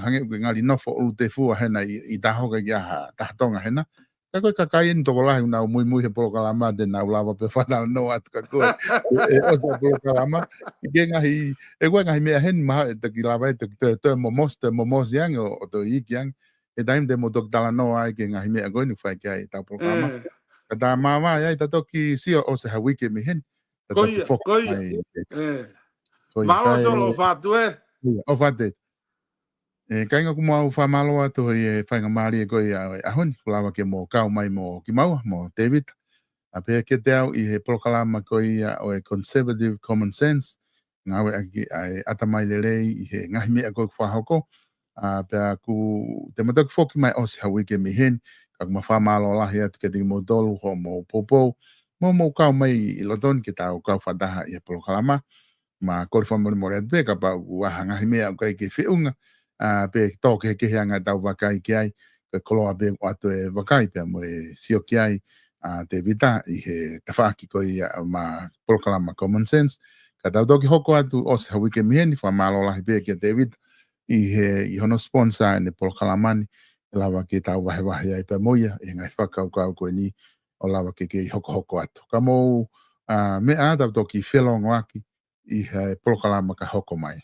hange ku ngali no fo u te fu hena I taho ka ya ta tonga hena ka ko ka kai en to la una muy he polokalama de na lava pe fatal no at ka ko o sa polokalama ke ngahi e ko ngahi me hen ma te ki lava te momos yang o to I yang e daim de mo dok dala no ai ke ngahi me go ni fai kai ta polokalama ka ta mama ya ta to ki si o se ha wiki me hen ta to fo malo solo fatu o fate Kainga ku mau whamalo atu e whainga maari e koe a honi, kulawa ke mo kau mai mo ki maua, mo David. A pia ke te au i he polokalama koe o e conservative common sense, ngawe ai atamai le rei i he ngahi mea koe whahoko, a pia ku te mataki whoki mai osi hawi ke mihen, ka kuma whamalo lahi atu ke tingi mo dolu ho mo popo, mo kau mai i lotoni ke tau kau whadaha i he polokalama, ma kore whamori mori atu pe ka pa waha ngahi mea koe ke whiunga, pe toke ke heanga tau wakai ki ai, ka koloa pe atu e wakai pe mo e sio ki ai, te vita i he tawhaki ko i ma polokalama common sense. Ka tau toki hoko atu o se hawike miheni wha malo lahi pe ki a David i hono sponsor ne polokalamani lawa ke tau wahe wahe ai pe moia i ngai whakau kau koe ni o lawa ke i hoko atu. Ka mou me a tau toki whelongo aki i he polokalama ka hoko mai.